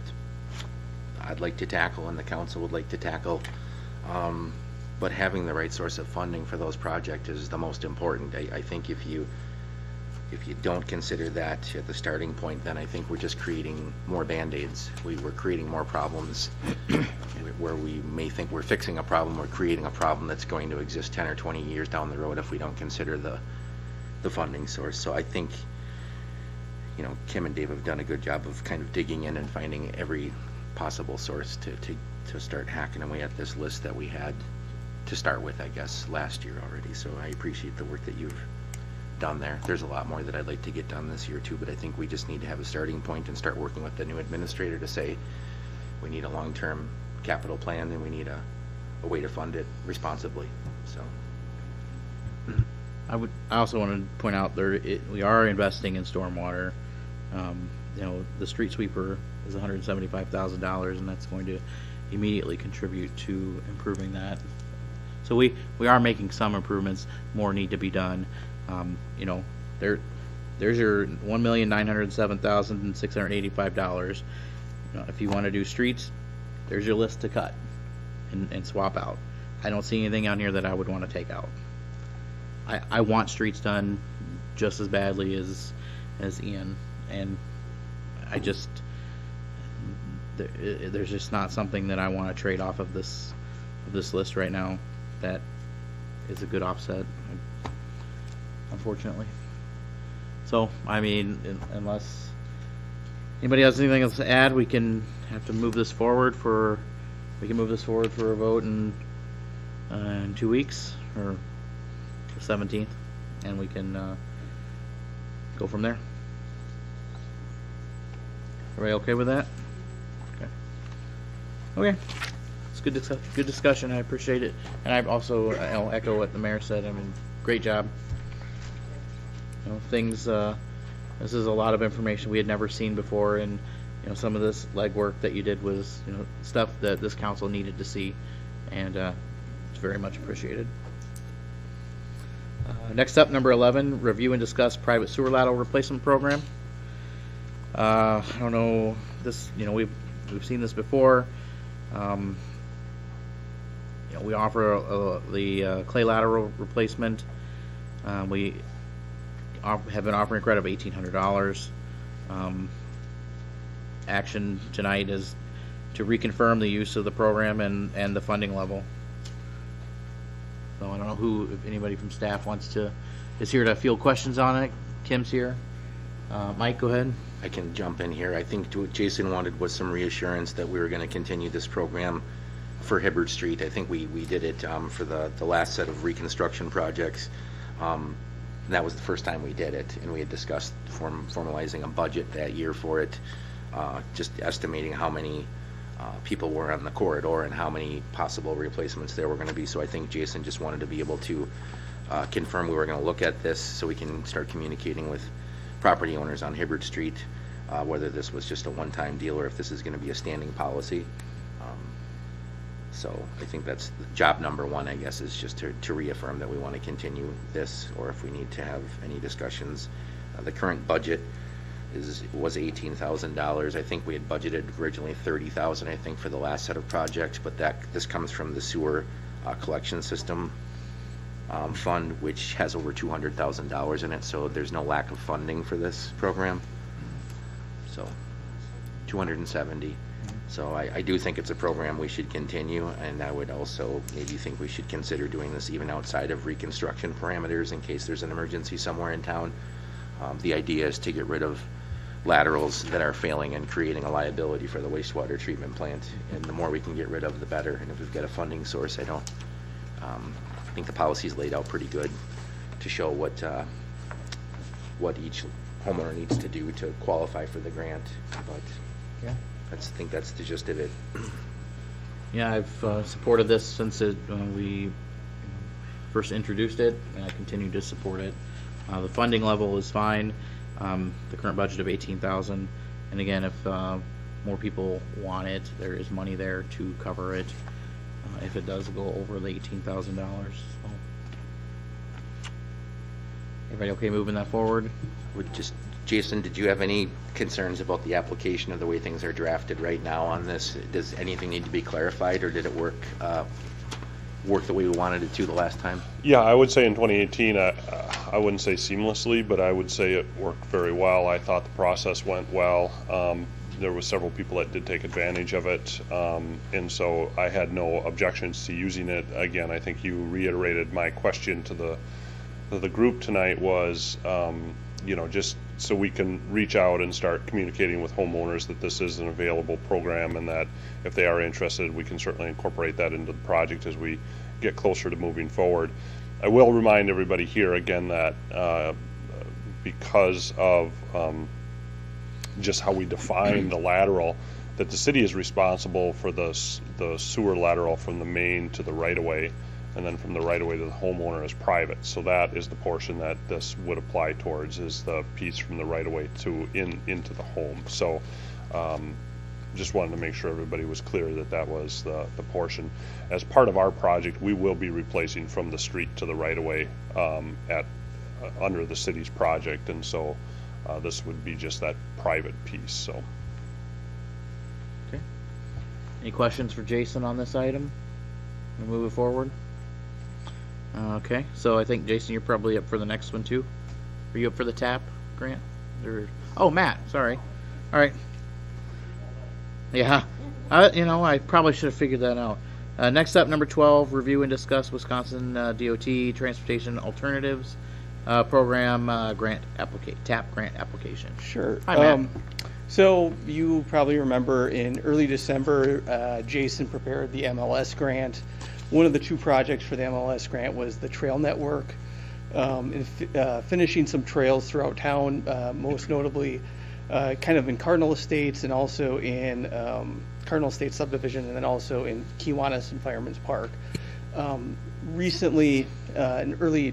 I'd like to tackle and the council would like to tackle. But having the right source of funding for those projects is the most important. I think if you don't consider that at the starting point, then I think we're just creating more Band-Aids. We're creating more problems where we may think we're fixing a problem, we're creating a problem that's going to exist 10 or 20 years down the road if we don't consider the funding source. So I think, Kim and Dave have done a good job of kind of digging in and finding every possible source to start hacking away at this list that we had to start with, I guess, last year already. So I appreciate the work that you've done there. There's a lot more that I'd like to get done this year too, but I think we just need to have a starting point and start working with the new administrator to say we need a long-term capital plan and we need a way to fund it responsibly. So
I also want to point out we are investing in stormwater. The street sweeper is $175,000, and that's going to immediately contribute to improving that. So we are making some improvements. More need to be done. There's your $1,907,685. If you want to do streets, there's your list to cut and swap out. I don't see anything on here that I would want to take out. I want streets done just as badly as Ian, and there's just not something that I want to trade off of this list right now that is a good offset, unfortunately. So, I mean, unless anybody has anything else to add, we can move this forward for a vote in 2 weeks, or the 17th, and we can go from there. Everybody okay with that? Okay. It's good discussion. I appreciate it. And I'll echo what the mayor said. I mean, great job. This is a lot of information we had never seen before, and some of this legwork that you did was, stuff that this council needed to see, and it's very much appreciated. Next up, number 11, review and discuss private sewer lateral replacement program. I don't know, this, we've seen this before. We offer the clay lateral replacement. We have been offering a credit of $1,800. Action tonight is to reconfirm the use of the program and the funding level. So I don't know if anybody from staff is here to field questions on it. Kim's here. Mike, go ahead.
I can jump in here. I think what Jason wanted was some reassurance that we were going to continue this program for Hibbert Street. I think we did it for the last set of reconstruction projects. And that was the first time we did it, and we had discussed formalizing a budget that year for it, just estimating how many people were on the corridor and how many possible replacements there were going to be. So I think Jason just wanted to be able to confirm we were going to look at this so we can start communicating with property owners on Hibbert Street, whether this was just a one-time deal or if this is going to be a standing policy. So I think that's job number one, I guess, is just to reaffirm that we want to continue this, or if we need to have any discussions. The current budget was $18,000. I think we had budgeted originally $30,000, I think, for the last set of projects, but this comes from the sewer collection system fund, which has over $200,000 in it, so there's no lack of funding for this program. So 270. So I do think it's a program we should continue, and I would also maybe think we should consider doing this even outside of reconstruction parameters in case there's an emergency somewhere in town. The idea is to get rid of laterals that are failing and creating a liability for the wastewater treatment plant, and the more we can get rid of, the better. And if we've got a funding source, I think the policy's laid out pretty good to show what each homeowner needs to do to qualify for the grant, but
Yeah.
I think that's the gist of it.
Yeah, I've supported this since we first introduced it, and I continue to support it. The funding level is fine. The current budget of $18,000, and again, if more people want it, there is money there to cover it if it does go over the $18,000. So, everybody okay moving that forward?
Jason, did you have any concerns about the application of the way things are drafted right now on this? Does anything need to be clarified, or did it work the way we wanted it to the last time?
Yeah, I would say in 2018, I wouldn't say seamlessly, but I would say it worked very well. I thought the process went well. There were several people that did take advantage of it, and so I had no objections to using it. Again, I think you reiterated my question to the group tonight was, just so we can reach out and start communicating with homeowners that this is an available program, and that if they are interested, we can certainly incorporate that into the project as we get closer to moving forward. I will remind everybody here again that because of just how we define the lateral, that the city is responsible for the sewer lateral from the main to the right-of-way, and then from the right-of-way to the homeowner is private. So that is the portion that this would apply towards, is the piece from the right-of-way into the home. So just wanted to make sure everybody was clear that was the portion. As part of our project, we will be replacing from the street to the right-of-way under the city's project, and so this would be just that private piece. So,
Okay. Any questions for Jason on this item? We'll move it forward. Okay, so I think, Jason, you're probably up for the next one too. Are you up for the TAP grant? Oh, Matt, sorry. All right. Yeah, I probably should have figured that out. Next up, number 12, review and discuss Wisconsin DOT Transportation Alternatives Program TAP grant application.
Sure.
Hi, Matt.
So you probably remember in early December, Jason prepared the MLS grant. One of the two projects for the MLS grant was the trail network, finishing some trails throughout town, most notably kind of in Cardinal Estates and also in Cardinal Estates subdivision, and then also in Kiwanis and Fireman's Park. Recently, in early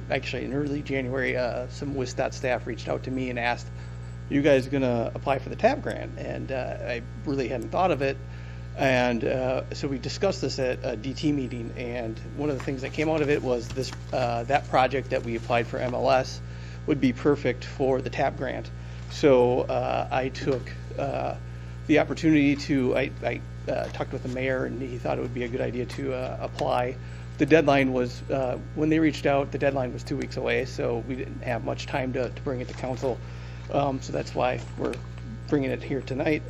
January, some WISDOT staff reached out to me and asked you guys gonna apply for the TAP grant? And I really hadn't thought of it. And so we discussed this at a DT meeting, and one of the things that came out of it was this, that project that we applied for MLS would be perfect for the TAP grant. So I took the opportunity to, I talked with the mayor, and he thought it would be a good idea to apply. The deadline was, when they reached out, the deadline was 2 weeks away, so we didn't have much time to bring it to council. So that's why we're bringing it here tonight.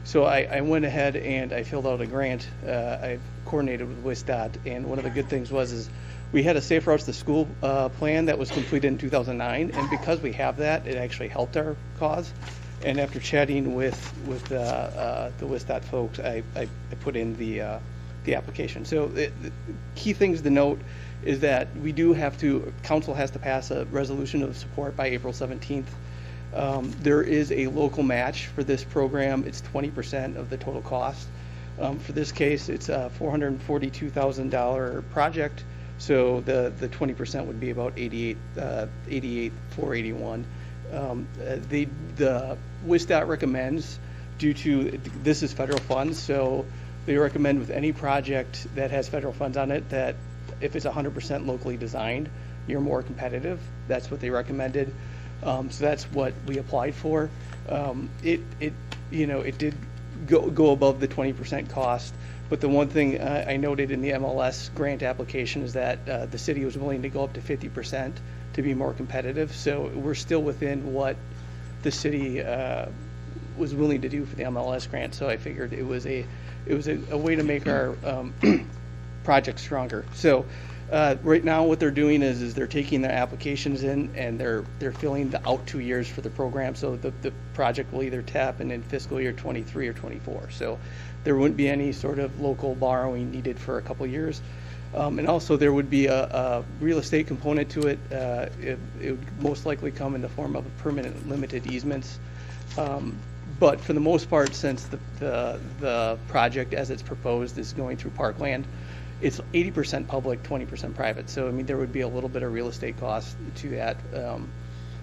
So I went ahead and I filled out a grant. I coordinated with WISDOT, and one of the good things is we had a Safe Routes to School plan that was completed in 2009, and because we have that, it actually helped our cause. And after chatting with the WISDOT folks, I put in the application. So the key things to note is that we do have to, council has to pass a resolution of support by April 17th. There is a local match for this program. It's 20% of the total cost. For this case, it's a $442,000 project. So the 20% would be about $88,481. The WISDOT recommends, due to this is federal funds, so they recommend with any project that has federal funds on it that if it's 100% locally designed, you're more competitive. That's what they recommended. So that's what we applied for. It did go above the 20% cost. But the one thing I noted in the MLS grant application is that the city was willing to go up to 50% to be more competitive. So we're still within what the city was willing to do for the MLS grant. So I figured it was a way to make our project stronger. So right now what they're doing is they're taking their applications in and they're filling the out 2 years for the program. So the project will either tap in fiscal year 23 or 24. So there wouldn't be any sort of local borrowing needed for a couple years. And also there would be a real estate component to it. It would most likely come in the form of permanent limited easements. But for the most part, since the project as it's proposed is going through parkland, it's 80% public, 20% private. So, I mean, there would be a little bit of real estate cost to that,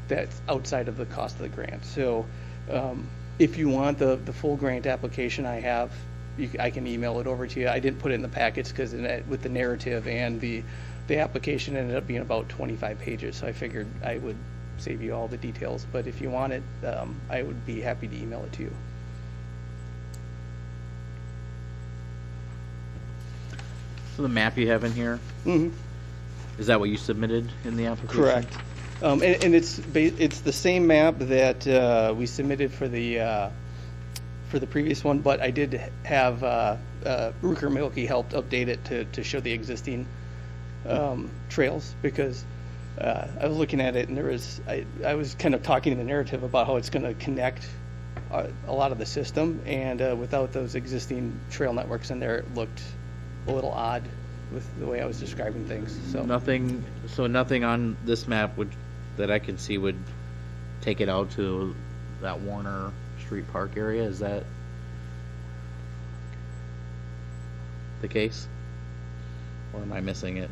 that's outside of the cost of the grant. So if you want the full grant application I have, I can email it over to you. I didn't put it in the packets because with the narrative and the application ended up being about 25 pages. So I figured I would save you all the details. But if you want it, I would be happy to email it to you.
So the map you have in here, is that what you submitted in the application?
Correct. And it's the same map that we submitted for the previous one, but I did have Rooker Milky helped update it to show the existing trails, because I was looking at it and I was kind of talking in the narrative about how it's going to connect a lot of the system, and without those existing trail networks in there, it looked a little odd with the way I was describing things. So
Nothing on this map that I can see would take it out to that Warner Street Park area. Is that the case? Or am I missing it?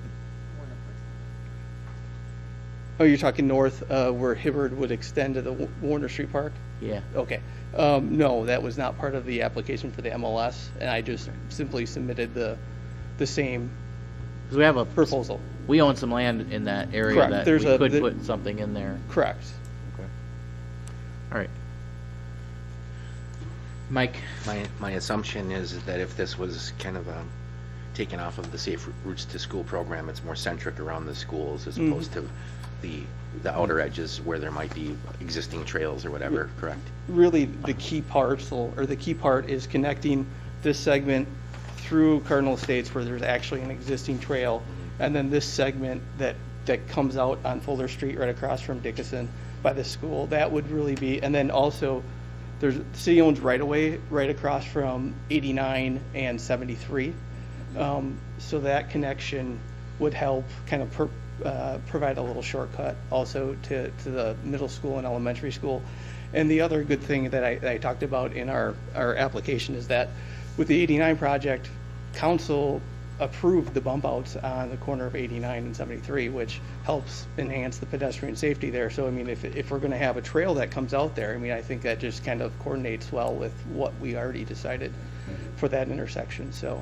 Oh, you're talking north, where Hibbard would extend to the Warner Street Park?
Yeah.
Okay. No, that was not part of the application for the MLS, and I just simply submitted the same
'Cause we have a
proposal.
We own some land in that area
Correct.
that
There's
we
a-
could
the-
put something in there.
Correct.
Okay. All right. Mike?
My assumption is that if this was kind of taken off of the Safe Routes to School program, it's more centric around the schools as opposed to the outer edges where there might be existing trails or whatever, correct?
Really, the key part is connecting this segment through Cardinal Estates where there's actually an existing trail, and then this segment that comes out on Fuller Street right across from Dickinson by the school. That would really be, and then also the city owns right away right across from 89 and 73. So that connection would help kind of provide a little shortcut also to the middle school and elementary school. And the other good thing that I talked about in our application is that with the 89 project, council approved the bump outs on the corner of 89 and 73, which helps enhance the pedestrian safety there. So, I mean, if we're going to have a trail that comes out there, I mean, I think that just kind of coordinates well with what we already decided for that intersection, so.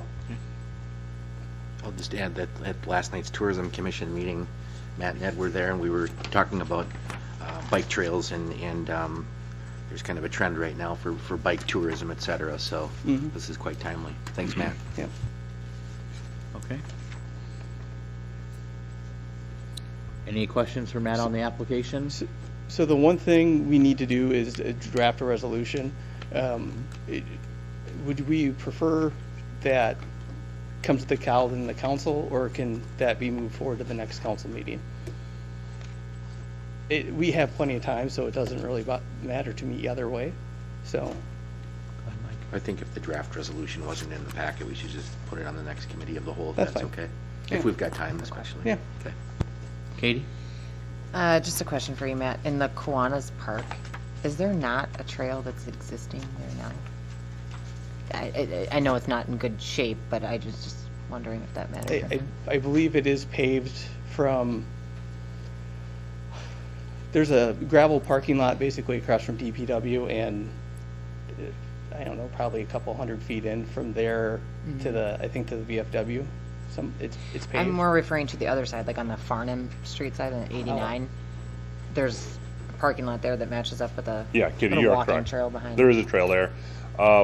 I'll just add that at last night's Tourism Commission meeting, Matt and Ed were there, and we were talking about bike trails, and there's kind of a trend right now for bike tourism, et cetera, so this is quite timely. Thanks, Matt.
Yeah.
Okay. Any questions for Matt on the application?
So the one thing we need to do is draft a resolution. Would we prefer that comes to the council, or can that be moved forward to the next council meeting? We have plenty of time, so it doesn't really matter to me either way, so.
I think if the draft resolution wasn't in the packet, we should just put it on the next committee of the whole, if
That's
that's
fine.
okay.
Yeah.
If we've got time, especially.
Yeah.
Okay.
Katie?
Just a question for you, Matt. In the Kiwanis Park, is there not a trail that's existing there now? I know it's not in good shape, but I just wondering if that matters.
I believe it is paved from, there's a gravel parking lot basically across from DPW, and I don't know, probably a couple 100 feet in from there to the, I think to the VFW. It's paved.
I'm more referring to the other side, like on the Farnham Street side on 89. There's a parking lot there that matches up with a
Yeah, Kitty,
little
you're
walking
correct.
trail behind.
There is a trail there.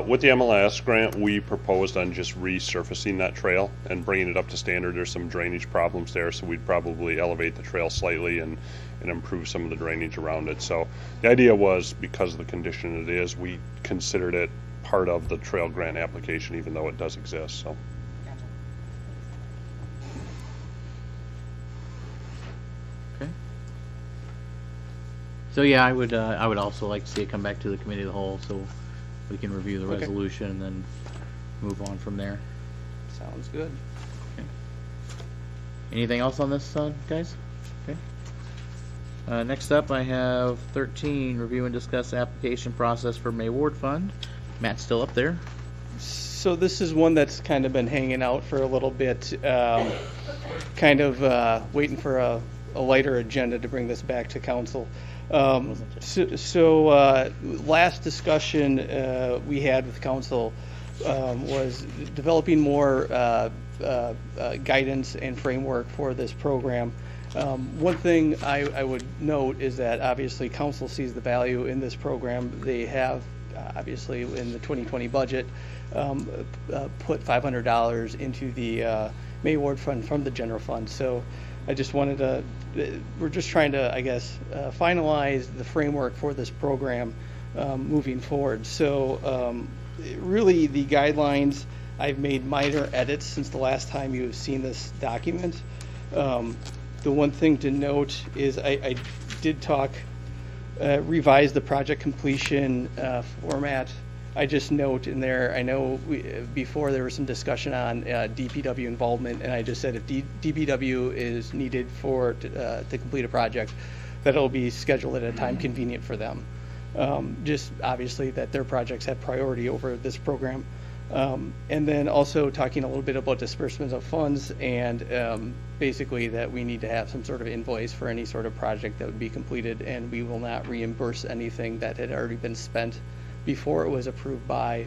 With the MLS grant, we proposed on just resurfacing that trail and bringing it up to standard. There's some drainage problems there, so we'd probably elevate the trail slightly and improve some of the drainage around it. So the idea was, because of the condition it is, we considered it part of the trail grant application, even though it does exist, so.
Okay. So yeah, I would also like to see it come back to the committee of the whole, so we can review the
Okay.
resolution and then move on from there.
Sounds good.
Anything else on this, guys? Okay. Next up, I have 13, review and discuss application process for May Ward Fund. Matt's still up there.
So this is one that's kind of been hanging out for a little bit, kind of waiting for a lighter agenda to bring this back to council. So last discussion we had with council was developing more guidance and framework for this program. One thing I would note is that obviously council sees the value in this program. They have obviously in the 2020 budget put $500 into the May Ward Fund from the general fund. So I just wanted to, we're just trying to, I guess, finalize the framework for this program moving forward. So really the guidelines, I've made minor edits since the last time you've seen this document. The one thing to note is I did talk, revise the project completion format. I just note in there, I know before there was some discussion on DPW involvement, and I just said if DPW is needed to complete a project, that it'll be scheduled at a time convenient for them. Just obviously that their projects have priority over this program. And then also talking a little bit about disbursements of funds, and basically that we need to have some sort of invoice for any sort of project that would be completed, and we will not reimburse anything that had already been spent before it was approved by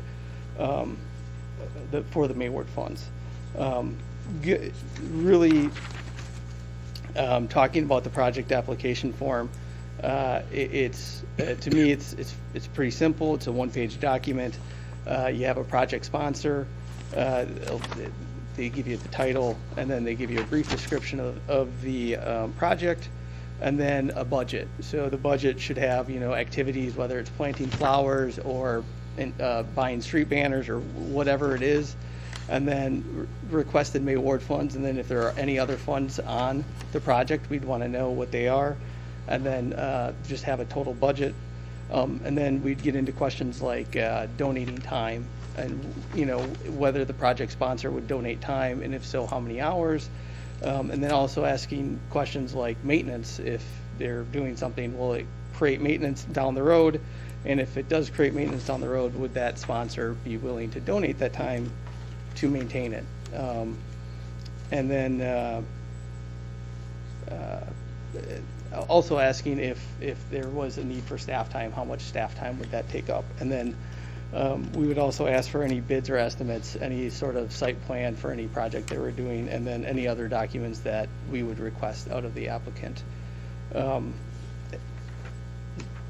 for the May Ward funds. Really talking about the project application form, it's to me it's pretty simple. It's a one-page document. You have a project sponsor. They give you the title, and then they give you a brief description of the project, and then a budget. So the budget should have, activities, whether it's planting flowers or buying street banners or whatever it is, and then requested May Ward funds. And then if there are any other funds on the project, we'd want to know what they are, and then just have a total budget. And then we'd get into questions like donating time, and whether the project sponsor would donate time, and if so, how many hours. And then also asking questions like maintenance. If they're doing something, will it create maintenance down the road? And if it does create maintenance down the road, would that sponsor be willing to donate that time to maintain it? And then also asking if there was a need for staff time, how much staff time would that take up? And then we would also ask for any bids or estimates, any sort of site plan for any project they were doing, and then any other documents that we would request out of the applicant.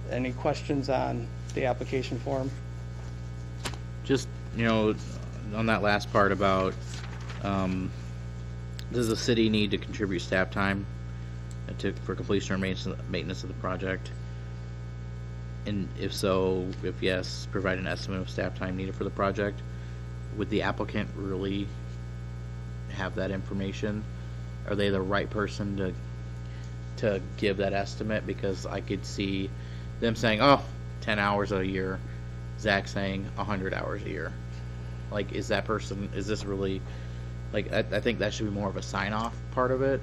Any questions on the application form?
Just, on that last part about, does the city need to contribute staff time for completion or maintenance of the project? And if so, if yes, provide an estimate of staff time needed for the project. Would the applicant really have that information? Are they the right person to give that estimate? Because I could see them saying, 10 hours a year, Zach saying 100 hours a year. Like, is this really, like, I think that should be more of a sign-off part of it.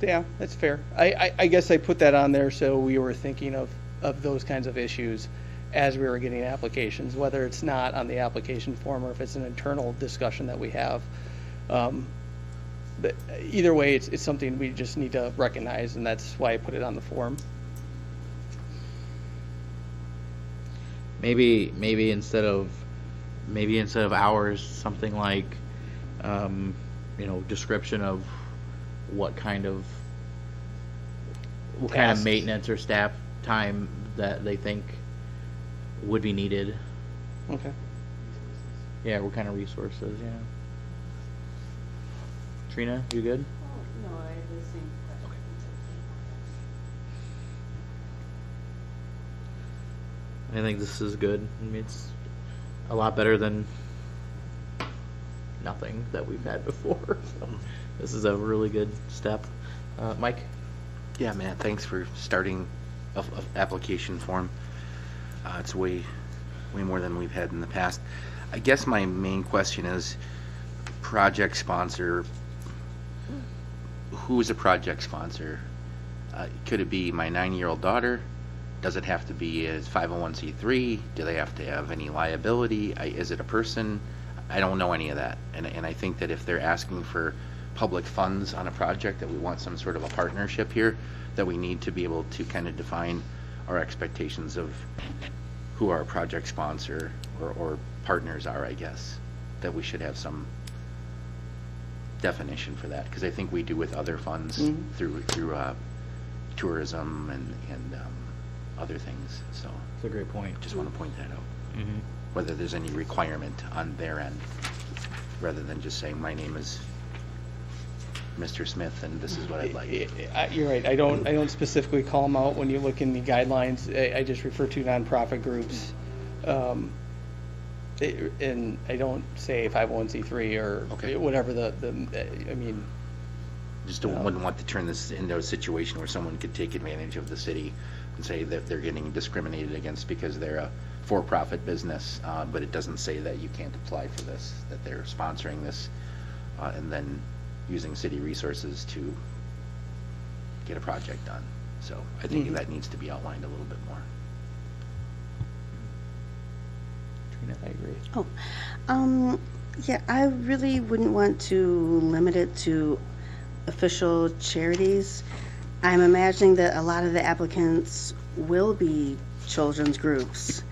Yeah, that's fair. I guess I put that on there so we were thinking of those kinds of issues as we were getting applications, whether it's not on the application form or if it's an internal discussion that we have. But either way, it's something we just need to recognize, and that's why I put it on the form.
Maybe instead of hours, something like, description of what kind of
Tasks.
maintenance or staff time that they think would be needed.
Okay.
Yeah, what kind of resources, yeah. Trina, you good?
No, I have the same question.
I think this is good. I mean, it's a lot better than nothing that we've had before. So this is a really good step. Mike?
Yeah, Matt, thanks for starting of application form. It's way more than we've had in the past. I guess my main question is project sponsor. Who is a project sponsor? Could it be my 9-year-old daughter? Does it have to be a 501c3? Do they have to have any liability? Is it a person? I don't know any of that. And I think that if they're asking for public funds on a project, that we want some sort of a partnership here, that we need to be able to kind of define our expectations of who our project sponsor or partners are, I guess. That we should have some definition for that, because I think we do with other funds through tourism and other things. So
That's a great point.
just want to point that out.
Mm-hmm.
Whether there's any requirement on their end, rather than just saying, my name is Mr. Smith and this is what I'd like.
You're right. I don't specifically call them out when you look in the guidelines. I just refer to nonprofit groups. And I don't say 501c3 or
Okay.
whatever I mean.
Just wouldn't want to turn this into a situation where someone could take advantage of the city and say that they're getting discriminated against because they're a for-profit business, but it doesn't say that you can't apply for this, that they're sponsoring this, and then using city resources to get a project done. So I think that needs to be outlined a little bit more.
Trina, I agree.
Yeah, I really wouldn't want to limit it to official charities. I'm imagining that a lot of the applicants will be children's groups,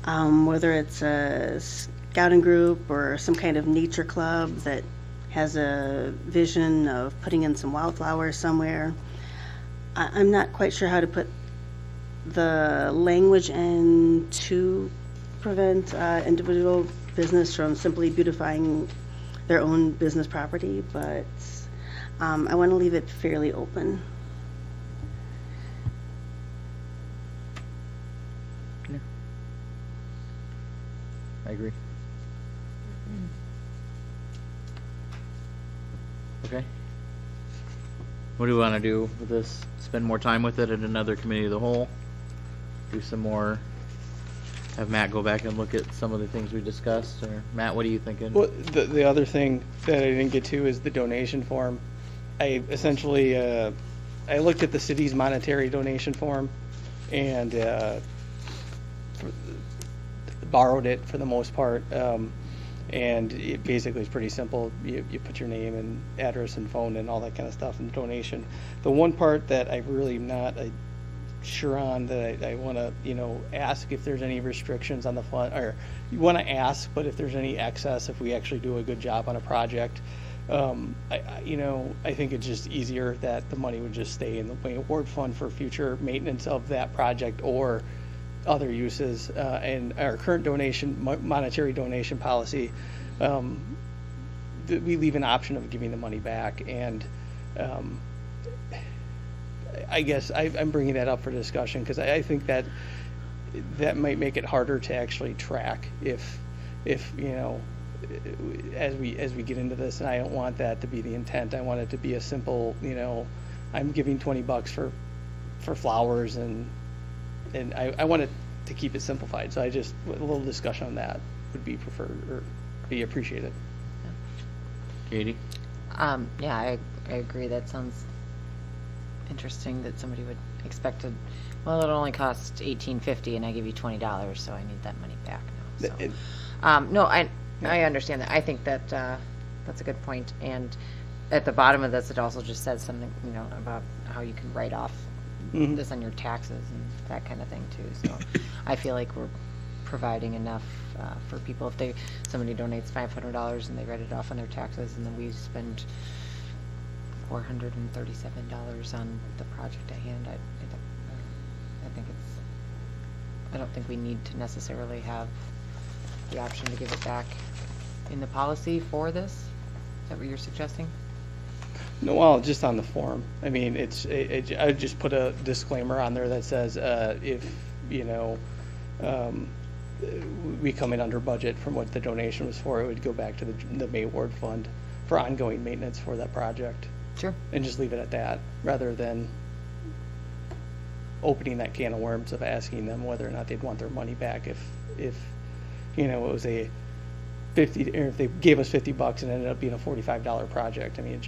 whether it's a scouting group or some kind of nature club that has a vision of putting in some wildflowers somewhere. I'm not quite sure how to put the language in to prevent individual business from simply beautifying their own business property, but I want to leave it fairly open.
I agree. Okay. What do we want to do with this? Spend more time with it at another committee of the whole? Do some more, have Matt go back and look at some of the things we discussed? Or Matt, what are you thinking?
Well, the other thing that I didn't get to is the donation form. I essentially, I looked at the city's monetary donation form and borrowed it for the most part. And it basically is pretty simple. You put your name and address and phone and all that kind of stuff in the donation. The one part that I really am not sure on, that I want to, ask if there's any restrictions on the fund, or you want to ask, but if there's any excess, if we actually do a good job on a project, I think it's just easier that the money would just stay in the Wayne Award Fund for future maintenance of that project or other uses. And our current monetary donation policy, we leave an option of giving the money back. And I guess I'm bringing that up for discussion because I think that might make it harder to actually track if as we get into this, and I don't want that to be the intent. I want it to be a simple, I'm giving $20 for flowers, and I want it to keep it simplified. So a little discussion on that would be preferred or be appreciated.
Katie?
Yeah, I agree. That sounds interesting that somebody would expect to, well, it only costs $18.50 and I give you $20, so I need that money back now. So, no, I understand that. I think that that's a good point. And at the bottom of this, it also just says something, about how you can write off this on your taxes and that kind of thing too. So I feel like we're providing enough for people. If somebody donates $500 and they write it off on their taxes, and then we spend $437 on the project at hand, I don't think we need to necessarily have the option to give it back in the policy for this. Is that what you're suggesting?
No, well, just on the form. I mean, I just put a disclaimer on there that says if we come in under budget from what the donation was for, it would go back to the May Award Fund for ongoing maintenance for that project.
Sure.
And just leave it at that, rather than opening that can of worms of asking them whether or not they'd want their money back if it was a 50, or if they gave us $50 and ended up being a $45 project. I mean,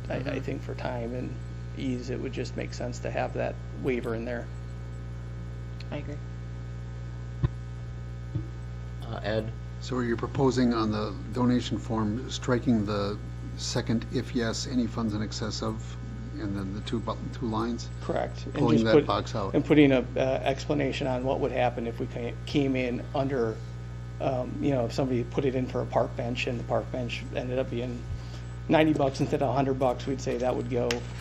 I think for time and ease, it would just make sense to have that waiver in there.
I agree.
Ed?
So are you proposing on the donation form, striking the second, if yes, any funds in excess of, and then the two lines?
Correct. And
Pulling
just
that box out.
And putting a explanation on what would happen if we came in under, if somebody put it in for a park bench and the park bench ended up being $90 instead of $100, we'd say that would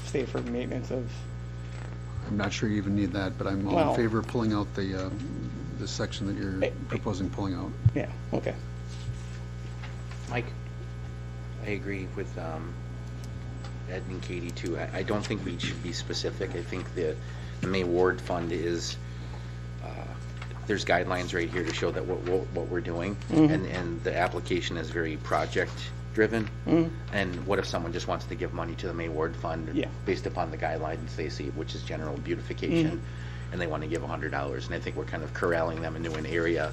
stay for maintenance of.
I'm not sure you even need that, but I'm all in favor of pulling out the section that you're proposing pulling out.
Yeah, okay.
Mike?
I agree with Ed and Katie too. I don't think we should be specific. I think the May Ward Fund is, there's guidelines right here to show that what we're doing, and the application is very project driven. And what if someone just wants to give money to the May Ward Fund based upon the guidelines they see, which is general beautification, and they want to give $100? And I think we're kind of corralling them into an area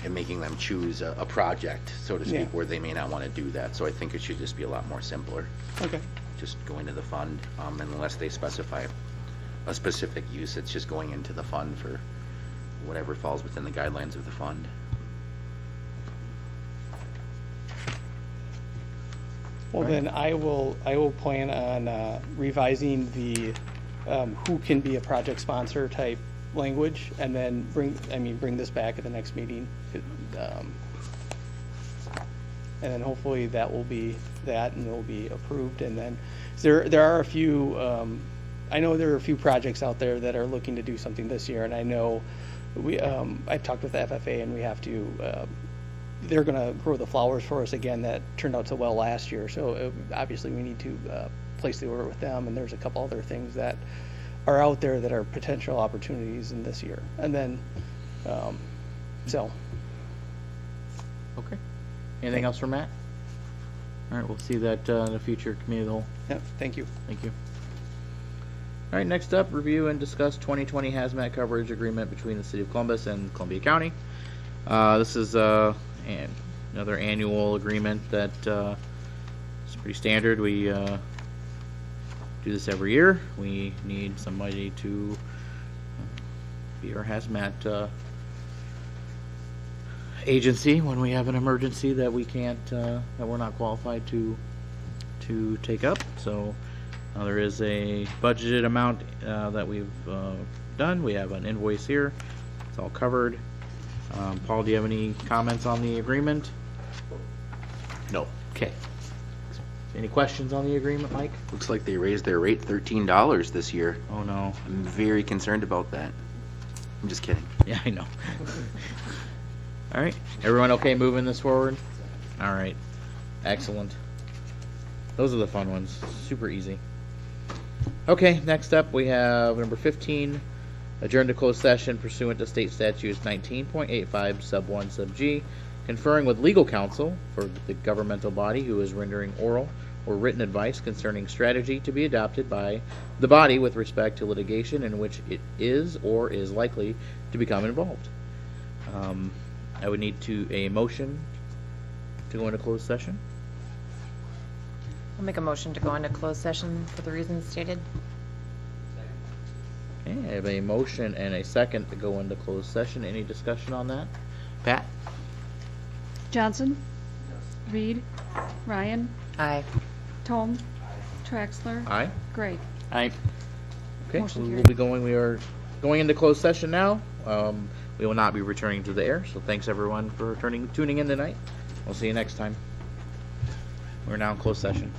and making them choose a project, so to speak, where they may not want to do that. So I think it should just be a lot more simpler.
Okay.
Just go into the fund, unless they specify a specific use, it's just going into the fund for whatever falls within the guidelines of the fund.
Well, then I will plan on revising the who can be a project sponsor type language, and then bring this back at the next meeting. And then hopefully that will be that, and it will be approved. And then there are a few, I know there are a few projects out there that are looking to do something this year, and I know I talked with the FFA, and we have to, they're gonna grow the flowers for us again that turned out so well last year. So obviously we need to place the order with them, and there's a couple other things that are out there that are potential opportunities in this year. And then, so.
Okay. Anything else from Matt? All right, we'll see that in the future committee of the whole.
Yeah, thank you.
Thank you. All right, next up, review and discuss 2020 hazmat coverage agreement between the City of Columbus and Columbia County. This is another annual agreement that is pretty standard. We do this every year. We need somebody to be our hazmat agency when we have an emergency that we can't, that we're not qualified to take up. So there is a budgeted amount that we've done. We have an invoice here. It's all covered. Paul, do you have any comments on the agreement?
No.
Okay. Any questions on the agreement, Mike?
Looks like they raised their rate $13 this year.
Oh, no.
I'm very concerned about that. I'm just kidding.
Yeah, I know. All right. Everyone okay moving this forward? All right. Excellent. Those are the fun ones. Super easy. Okay, next up we have number 15, adjourn to closed session pursuant to state statutes 19.85 sub 1 sub G, conferring with legal counsel for the governmental body who is rendering oral or written advice concerning strategy to be adopted by the body with respect to litigation in which it is or is likely to become involved. I would need a motion to go into closed session.
I'll make a motion to go into closed session for the reasons stated.
Okay, I have a motion and a second to go into closed session. Any discussion on that? Pat?
Johnson? Reed? Ryan?
Aye.
Tome? Traxler?
Aye.
Gray?
Aye.
Okay,
Motion
we will
carried.
be going, we are going into closed session now. We will not be returning to the air, so thanks everyone for tuning in tonight. We'll see you next time. We're now in closed session.